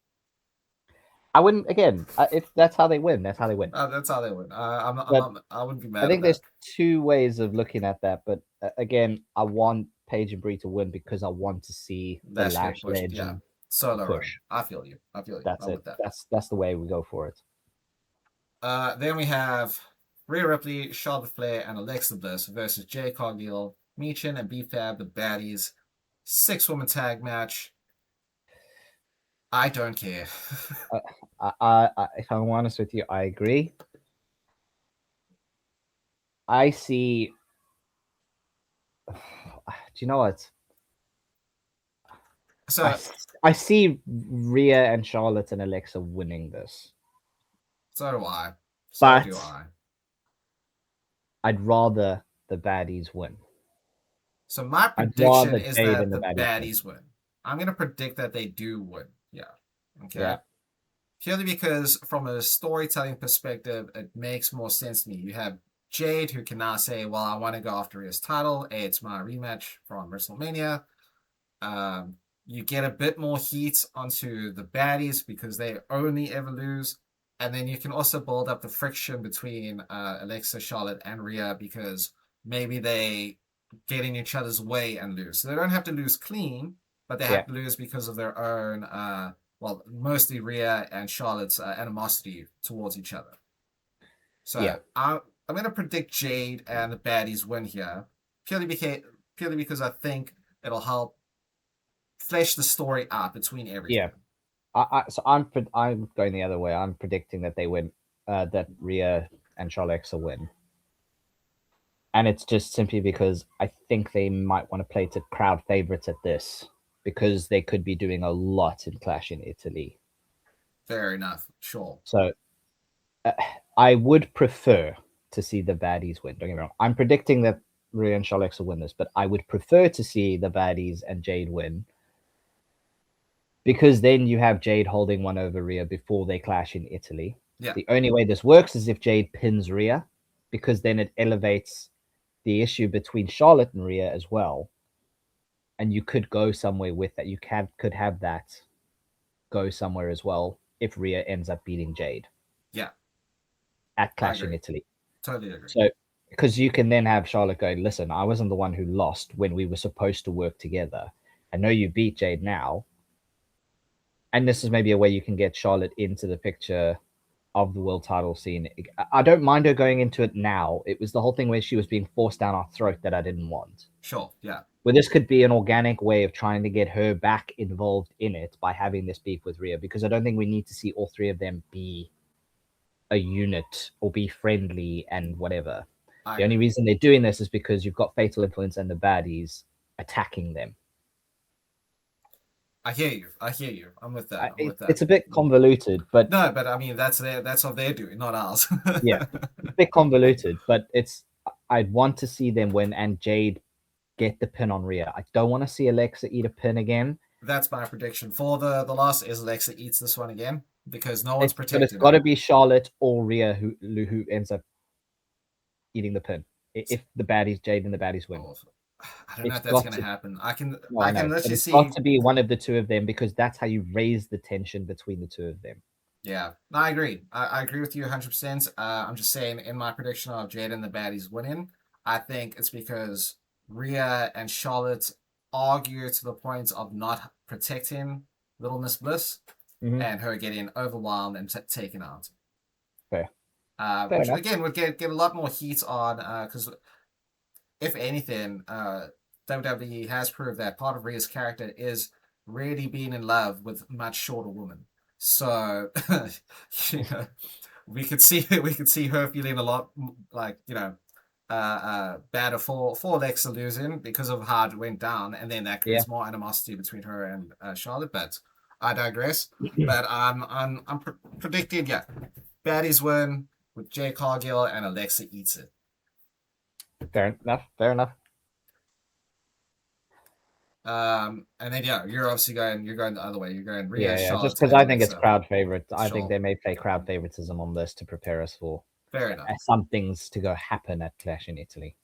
I wouldn't again. If that's how they win, that's how they win. That's how they win. But I wouldn't be I mad at think that. there's two ways of looking at that. But again, I want Paige and Brie to win because I want to see the Lash Pushed, legend yeah. Solo run. push. I feel you. I feel you. That's I'm it. with that. That's the way we go for it. Then we have Rhea Ripley, Charlotte Flair, and Alexa Bliss versus Jay Cargill, Michin, and B-Fab, the baddies. 6-woman tag match. I don't care. If I'm honest with you, I agree. I see. Do you know what? So I see Rhea and Charlotte and Alexa winning this. So do I. But do I. I'd rather the baddies win. So my I'd prediction rather is Jade that and the the baddies win. I'm going to predict that they do win. Yeah. Okay. Yeah. Purely because from a storytelling perspective, it makes more sense to me. You have Jade, who can now say, well, I want to go after his title. It's my rematch from WrestleMania. You get a bit more heat onto the baddies because they only ever lose. And then you can also build up the friction between Alexa, Charlotte, and Rhea because maybe they get in each other's way and lose. So they don't have to lose clean, but they have to lose because of their own, mostly Rhea and Charlotte's animosity towards each other. So I'm going to predict Jade and the baddies win here, purely because I think it'll help flesh the story out between everything. Yeah. So I'm going the other way. I'm predicting that they win, that Rhea and Charlotte will win. And it's just simply because I think they might want to play to crowd favorites at this because they could be doing a lot in Clash in Italy. Fair enough. Sure. So I would prefer to see the baddies win. Don't get me wrong. I'm predicting that Rhea and Charlotte will win this, but I would prefer to see the baddies and Jade win because then you have Jade holding one over Rhea before they clash in Italy. Yeah. The only way this works is if Jade pins Rhea because then it elevates the issue between Charlotte and Rhea as well. And you could go somewhere with that. You could have that go somewhere as well if Rhea ends up beating Jade. Yeah. At Clash in Italy. Totally agree. So, because you can then have Charlotte go, listen, I wasn't the one who lost when we were supposed to work together. I know you beat Jade now. And this is maybe a way you can get Charlotte into the picture of the world title scene. I don't mind her going into it now. It was the whole thing where she was being forced down our throat that I didn't want. Sure, yeah. Where this could be an organic way of trying to get her back involved in it by having this beef with Rhea, because I don't think we need to see all three of them be a unit or be friendly and whatever. I The only agree. reason they're doing this is because you've got Fatal Influence and the baddies attacking them. I hear you. I hear you. I'm with that. I'm with that. It's a bit convoluted, but No, but I mean that's what they're doing, not ours. yeah, it's a bit convoluted. But I'd want to see them win and Jade get the pin on Rhea. I don't want to see Alexa eat a pin again. That's my prediction for the loss. Is Alexa eats this one again because no one's But it's protecting got to her. be Charlotte or Rhea who ends up eating the pin. If the baddies Jade and the baddies win, Oh, I don't know it's if that's got gonna to. happen. No, I I can know, but literally it's got see. to be one of the two of them because that's how you raise the tension between the two of them. Yeah, no, I agree. I agree with you 100%. I'm just saying, in my prediction of Jade and the baddies winning, I think it's because Rhea and Charlotte argue to the point of not protecting Little Miss Bliss Mm-hmm. and her getting overwhelmed and taken out. Fair, fair Which enough. again would get a lot more heat on because if anything, WWE has proved that part of Rhea's character is really being in love with much shorter women. So, you know, we could see her feeling a lot like better for Alexa losing because of how it went down, and then that Yeah. creates more animosity between her and Charlotte. But I digress. But I'm predicting, yeah, baddies win with Jay Cargill and Alexa eats it. Fair enough. Fair enough. And then yeah, you're going the other way. You're going Rhea, Yeah, yeah. Just Charlotte, because and I think it's Alexa. crowd favorite. I think Sure, they may play crowd favoritism on this to prepare us for fair enough. some things to go happen at Clash in Italy.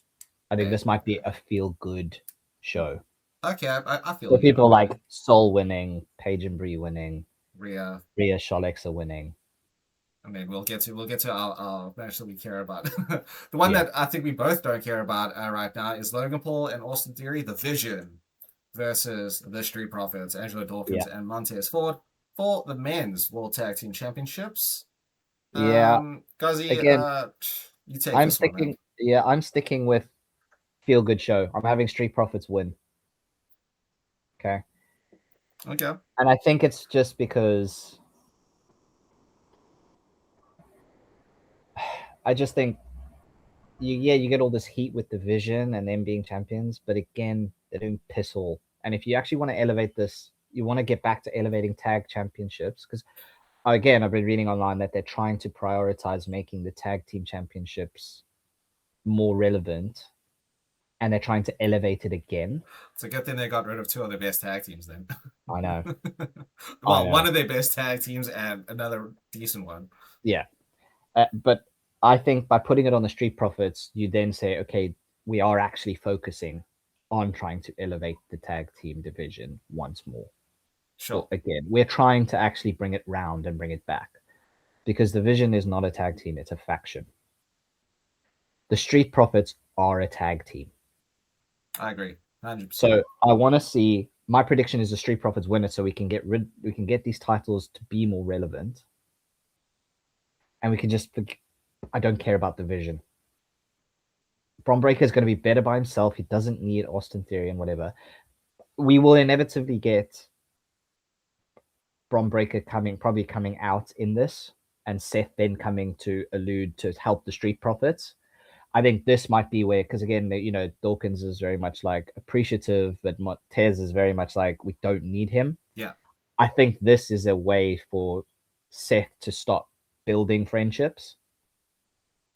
I think Fair. this might be a feel good show. Okay, I feel So you. people like Soul winning, Paige and Brie winning, Rhea. Rhea Shalexa winning. I mean, we'll get to our match that we care about. The one Yeah. that I think we both don't care about right now is Logan Paul and Austin Theory, The Vision, versus the Street Profits, Angelo Dawkins Yeah. and Montez Ford for the men's World Tag Team Championships. Yeah. Guzzy, Again, you take this one, man. I'm sticking with feel good show. I'm having Street Profits win. Okay. Okay. And I think it's just because I just think you get all this heat with Division and them being champions, but again, they're doing piss all. And if you actually want to elevate this, you want to get back to elevating tag championships, because again, I've been reading online that they're trying to prioritize making the tag team championships more relevant, and they're trying to elevate it again. It's a good thing they got rid of two of their best tag teams then. I know. Well, one of their best tag teams and another decent one. Yeah. But I think by putting it on the Street Profits, you then say, okay, we are actually focusing on trying to elevate the tag team division once more. Sure. Again, we're trying to actually bring it round and bring it back, because the Vision is not a tag team, it's a faction. The Street Profits are a tag team. I agree. 100%. So I want to see, my prediction is the Street Profits win it so we can get these titles to be more relevant. And we can just, I don't care about the Vision. Bron Breakker is going to be better by himself. He doesn't need Austin Theory and whatever. We will inevitably get Bron Breakker probably coming out in this, and Seth then coming to allude to help the Street Profits. I think this might be where, because again, Dawkins is very much like appreciative, but Tez is very much like, we don't need him. Yeah. I think this is a way for Seth to stop building friendships.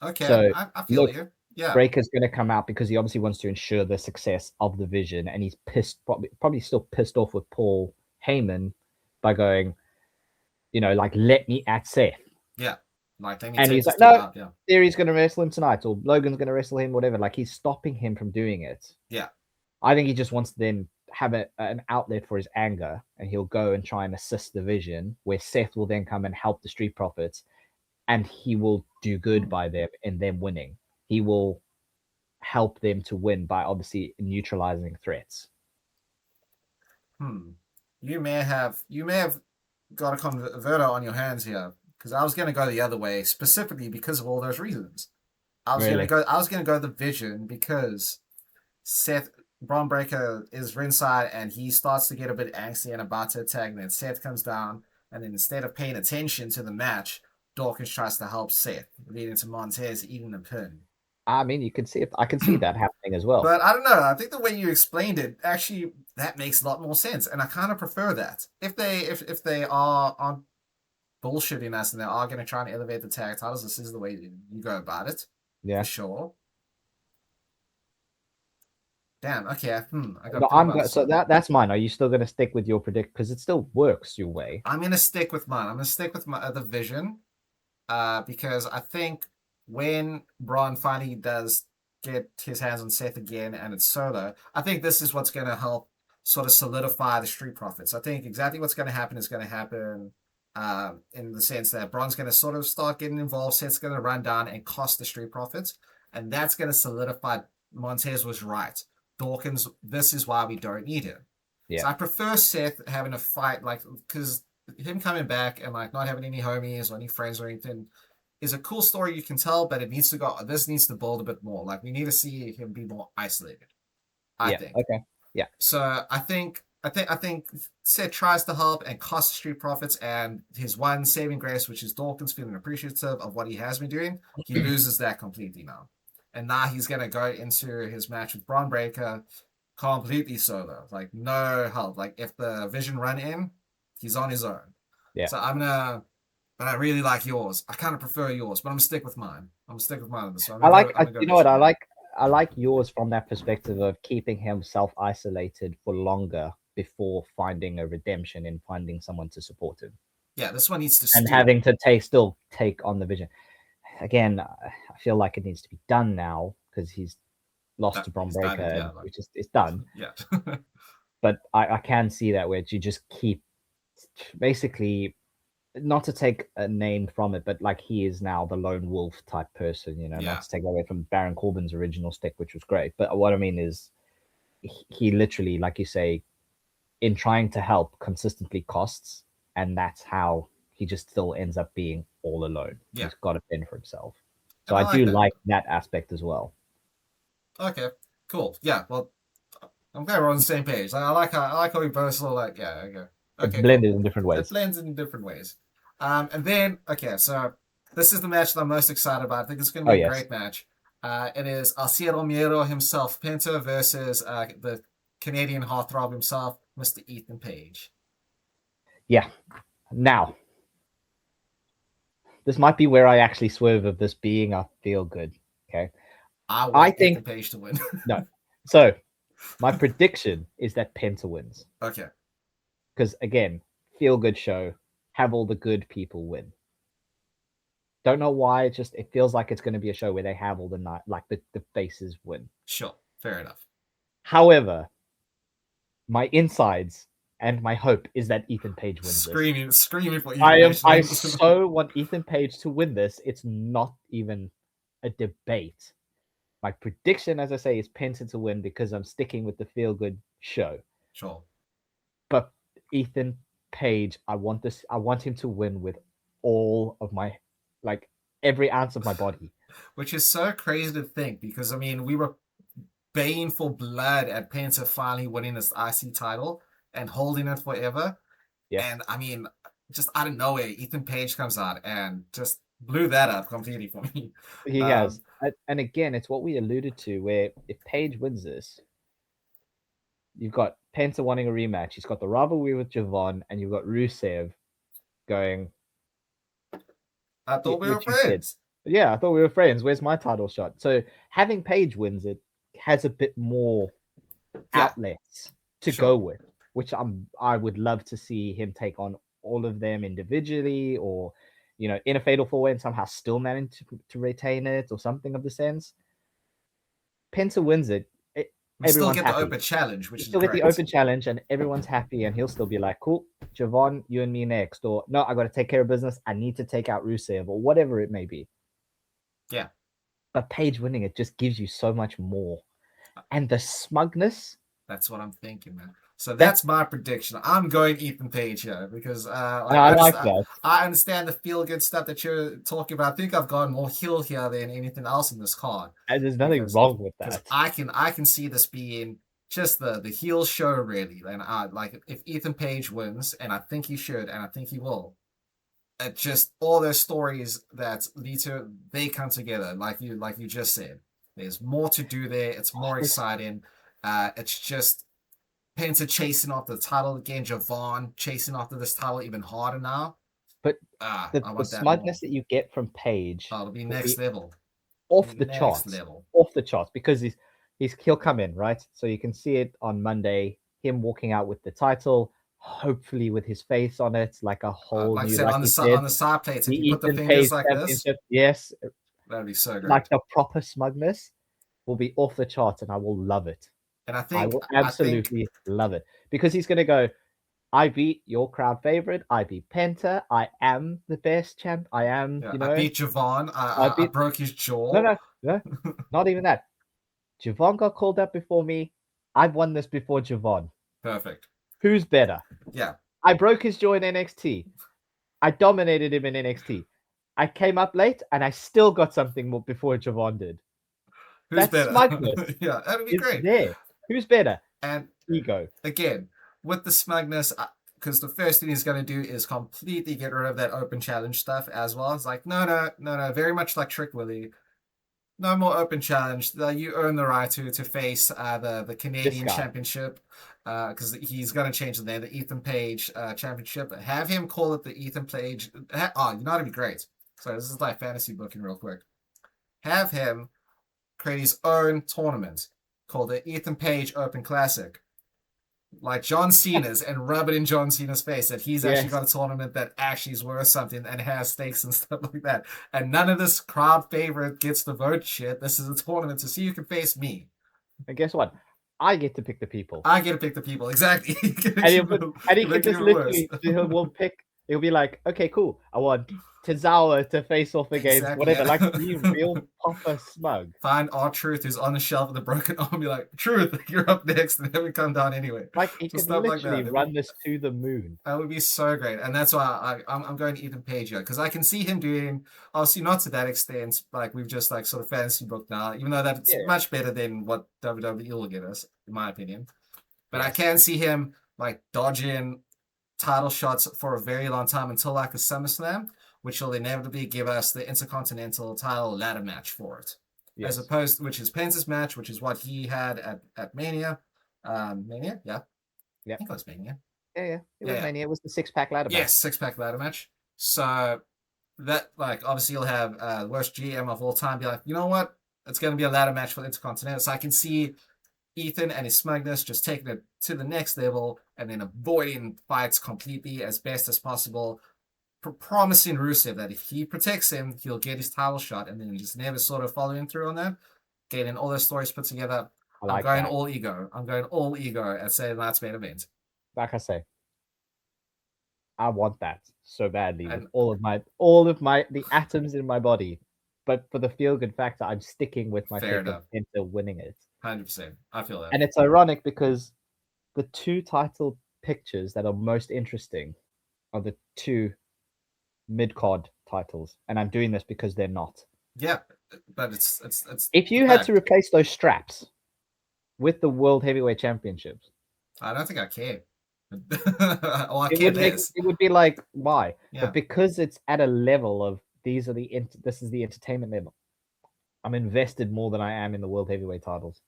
Okay, So I feel you. Yeah. Breaker's going to come out because he obviously wants to ensure the success of the Vision, and he's pissed, probably still pissed off with Paul Heyman by going, like, let me at Seth. Yeah. Like, let me And take he's this like, dude no, out. Yeah. Theory's going to wrestle him tonight, or Logan's going to wrestle him, whatever. Like, he's stopping him from doing it. Yeah. I think he just wants to then have an outlet for his anger, and he'll go and try and assist the Vision, where Seth will then come and help the Street Profits, and he will do good by them and them winning. He will help them to win by obviously neutralizing threats. You may have got a converter on your hands here, because I was gonna go the other way specifically because of all those reasons. Really? I was gonna go the Vision because Seth Braun Breaker is ringside and he starts to get a bit angsty and about to attack, and then Seth comes down, and then instead of paying attention to the match, Dawkins tries to help Seth, leading to Montez eating the pin. I mean, you can see it. I can see that happening as well. But I don't know. I think the way you explained it actually that makes a lot more sense, and I kind of prefer that. If they are on bullshitting us and they are going to try and elevate the tag titles, this is the way you go about it, for Yeah. sure. Damn. Okay. I got to No, think about this so one. that's mine. Are you still gonna stick with your predict because it still works your way? I'm gonna stick with mine. I'm gonna stick with my the Vision, because I think when Braun finally does get his hands on Seth again and it's solo, I think this is what's going to help sort of solidify the Street Profits. I think exactly what's going to happen is going to happen in the sense that Braun's going to sort of start getting involved, Seth's going to run down and cost the Street Profits, and that's going to solidify Montez was right. Dawkins, this is why we don't need him. Yeah. So I prefer Seth having a fight, like, because him coming back and like not having any homies or any friends or anything is a cool story you can tell, but it needs to go. This needs to build a bit more. Like we need to see him be more isolated. I Yeah. think. Okay. Yeah. So I think Seth tries to help and cost Street Profits, and his one saving grace, which is Dawkins feeling appreciative of what he has been doing, he loses that completely now. And now he's gonna go into his match with Braun Breaker completely solo, like no help. Like if the Vision run in, he's on his own. Yeah. So but I really like yours. I kind of prefer yours, but I'm gonna stick with mine. I'm gonna stick with mine on this one. I'm gonna go You know what? Vision. I like yours from that perspective of keeping himself isolated for longer before finding a redemption and finding someone to support him. Yeah, this one needs to And stew. having to still take on the Vision. Again, I feel like it needs to be done now because he's lost to Bron Breaker, yeah, like, which is it's done. Yeah. But I can see that where you just keep basically not to take a name from it, but like he is now the lone wolf type person, not to take away from Baron Corbin's original stick, which was great. But what I mean is he literally, like you say, in trying to help consistently costs, and that's how he just still ends up being all alone. Yeah. He's got to fend for himself. So And I do that. like that aspect as well. Okay, cool. Yeah, well, I'm glad we're on the same page. Like, I like how we both sort of like, yeah, okay. It's Okay, cool. blended in different It ways. blends in different ways. And then, okay, so this is the match that I'm most excited about. I think it's going to be a great match. It is Alciero Romero himself, Penta, versus the Canadian heartthrob himself, Mr. Ethan Page. Yeah. Now, this might be where I actually swerve of this being a feel good. Okay. I think Ethan Page to win. No. So my prediction is that Penta wins. Okay. Because again, feel good show, have all the good people win. Don't know why, it feels like it's going to be a show where they have all the the faces win. Sure, fair enough. However, my insides and my hope is that Ethan Page wins screaming for Ethan Page. I so want Ethan Page to win this. It's not even a debate. My prediction, as I say, is Penta to win because I'm sticking with the feel good show. Sure. But Ethan Page, I want him to win with all of my, like, every ounce of my body. Which is so crazy to think because, I mean, we were baying for blood at Penta finally winning this IC title and holding it forever. Yeah. And, I mean, just out of nowhere, Ethan Page comes out and just blew that up completely for me. He has. And again, it's what we alluded to, where if Page wins this, you've got Penta wanting a rematch. He's got the rivalry with Javon, and you've got Rusev going, I thought we were friends. Yeah, I thought we were friends. Where's my title shot? So having Page wins it has a bit more outlets to go with, which I would love to see him take on all of them individually, or in a fatal four-way and somehow still manage to retain it, or something of the sense. Penta wins it. We still get the open challenge, which is still get the open challenge, and everyone's happy, and he'll still be like, cool, Javon, you and me next, or no, I got to take care of business. I need to take out Rusev, or whatever it may be. Yeah. But Page winning it just gives you so much more. And the smugness. That's what I'm thinking, man. So that's my prediction. I'm going Ethan Page here because And I like that. I understand the feel good stuff that you're talking about. I think I've gone more heel here than anything else in this card And there's nothing wrong with because that. I can see this being just the heel show really. And I like if Ethan Page wins, and I think he should, and I think he will. It just all those stories that lead to they come together, like you just said. There's more to do there. It's more exciting. It's just Penta chasing after the title again. Javon chasing after this title even harder now. But I the want that more. smugness that you get from Page Oh, it'll be will next be level. off the Next charts. level. Off the charts because he'll come in, right? So you can see it on Monday, him walking out with the title, hopefully with his face on it, like a whole Like I new, said, like you said, on the side plates, the if you put the Ethan fingers Page like this, Championship. Yes, that'd be so like great. the proper smugness will be off the charts, and I will love it. And I will absolutely love it because he's going to go, I beat your crowd favorite. I beat Penta. I am the best champ. I am, yeah, you I know, beat Javon. I I beat. broke his No, jaw. no, no, not even that. Javon got called up before me. I've won this before Javon. Perfect. Who's better? Yeah. I broke his jaw in NXT. I dominated him in NXT. I came up late and I still got something more before Javon did. Who's That better? smugness Yeah, that'd be is great. there. Who's better? And Ego. again, with the smugness, because the first thing he's going to do is completely get rid of that open challenge stuff as well. It's like, no. Very much like Trick Willie. No more open challenge. You earn the right to face the Canadian Championship because he's going to change the name, the Ethan Page Championship. Have him call it the Ethan Page. Oh, you know that'd be great. So this is like fantasy booking real quick. Have him create his own tournament called the Ethan Page Open Classic, like John Cena's, and rub it in John Cena's face that he's actually got a tournament that actually is worth something and has stakes and stuff like that. And none of this crowd favorite gets the vote shit. This is a tournament to see who can face me. And guess what? I get to pick the people. I get to pick the people. Exactly. He can just literally, he'll pick, he'll be like, okay, cool. I want Tozawa to face off against whatever. Like, be real proper smug. Find R-Truth who's on the shelf with a broken arm. Be like, Truth, you're up next, and have him come down anyway. Like, he could literally run this to the moon. That would be so great, and that's why I'm going to Ethan Page here, because I can see him doing, obviously not to that extent, like we've just like sort of fantasy book now, even though that's much better than what WWE will get us, in my opinion. But I can see him like dodging title shots for a very long time until like a SummerSlam, which will inevitably give us the Intercontinental title ladder match for it. As opposed, which is Penta's match, which is what he had at Mania. Mania? Yeah. I think it was Mania. Yeah. It was Mania. It was the six-pack ladder match. Yes, six-pack ladder match. So that, like, obviously you'll have worst GM of all time be like, you know what? It's going to be a ladder match for the Intercontinental. So I can see Ethan and his smugness just taking it to the next level and then avoiding fights completely as best as possible, promising Rusev that if he protects him, he'll get his title shot, and then just never sort of following through on that. Getting all those stories put together. I'm going all ego. I'm going all ego at Saturday Night's main event. Like I say, I want that so badly with all of the atoms in my body. But for the feel good factor, I'm sticking with my pick of Penta winning it. 100%. I feel that. And it's ironic because the two title pictures that are most interesting are the two mid-card titles. And I'm doing this because they're not. Yeah, but it's if you had to replace those straps with the World Heavyweight Championships, I don't think I care. It would be like, why? Yeah. But because it's at a level of this is the entertainment level, I'm invested more than I am in the World Heavyweight titles.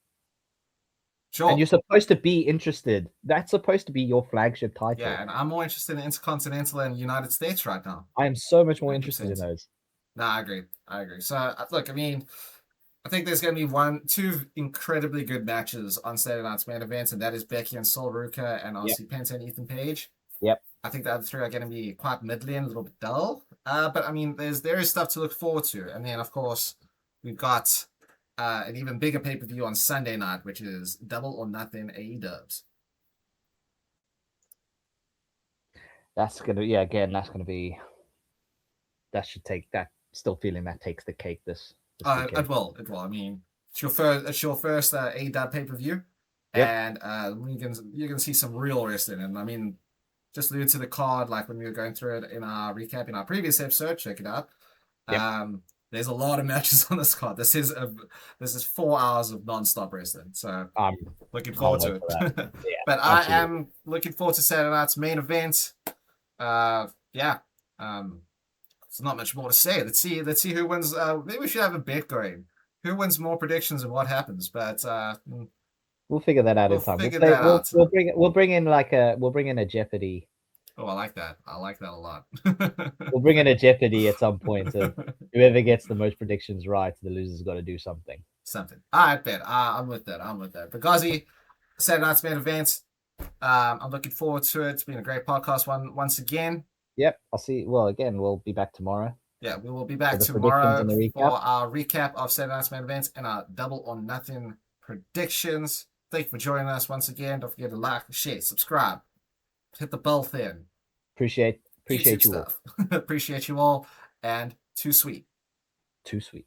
Sure. And you're supposed to be interested. That's supposed to be your flagship title. Yeah, and I'm more interested in Intercontinental and United States right now. I am so much more 100%. Interested in those. No, I agree. So, look, I mean, I think there's going to be two incredibly good matches on Saturday night's main event, and that is Becky and Sol Ruka, and obviously Penta and Ethan Page. Yep. I think the other three are going to be quite middling, a little bit dull. But I mean, there is stuff to look forward to, and then of course we've got an even bigger pay-per-view on Sunday night, which is Double or Nothing AEW. That's gonna that's gonna be. That should take that. Still feeling that takes the cake this it will. I mean, it's your first AEW pay-per-view, Yep. and you can see some real wrestling. And I mean, just allude to the card, like when we were going through it in our recap in our previous episode. Check it out. Yep. There's a lot of matches on this card. This is 4 hours of non-stop wrestling. So looking forward to wait it. for that. Yeah, But I absolutely. am looking forward to Saturday night's main event. Yeah. There's not much more to say. Let's see who wins. Maybe we should have a bet going. Who wins more predictions and what happens? But We'll figure that out we'll in time. figure that out. We'll bring in a Jeopardy. Oh, I like that. I like that a lot. We'll bring in a Jeopardy at some point of whoever gets the most predictions right, the loser's got to do something. Something. All right, bet. I'm with that. I'm with that. But Gozzy, Saturday night's main event. I'm looking forward to it. It's been a great podcast once again. Yep. I'll see. Well, again, we'll be back tomorrow. Yeah, we will be back For the tomorrow predictions and the for recap. our recap of Saturday night's main events and our double or nothing predictions. Thank you for joining us once again. Don't forget to like, share, subscribe, hit the bell thing. Appreciate YouTube you stuff. Appreciate you all, and too sweet. Too sweet.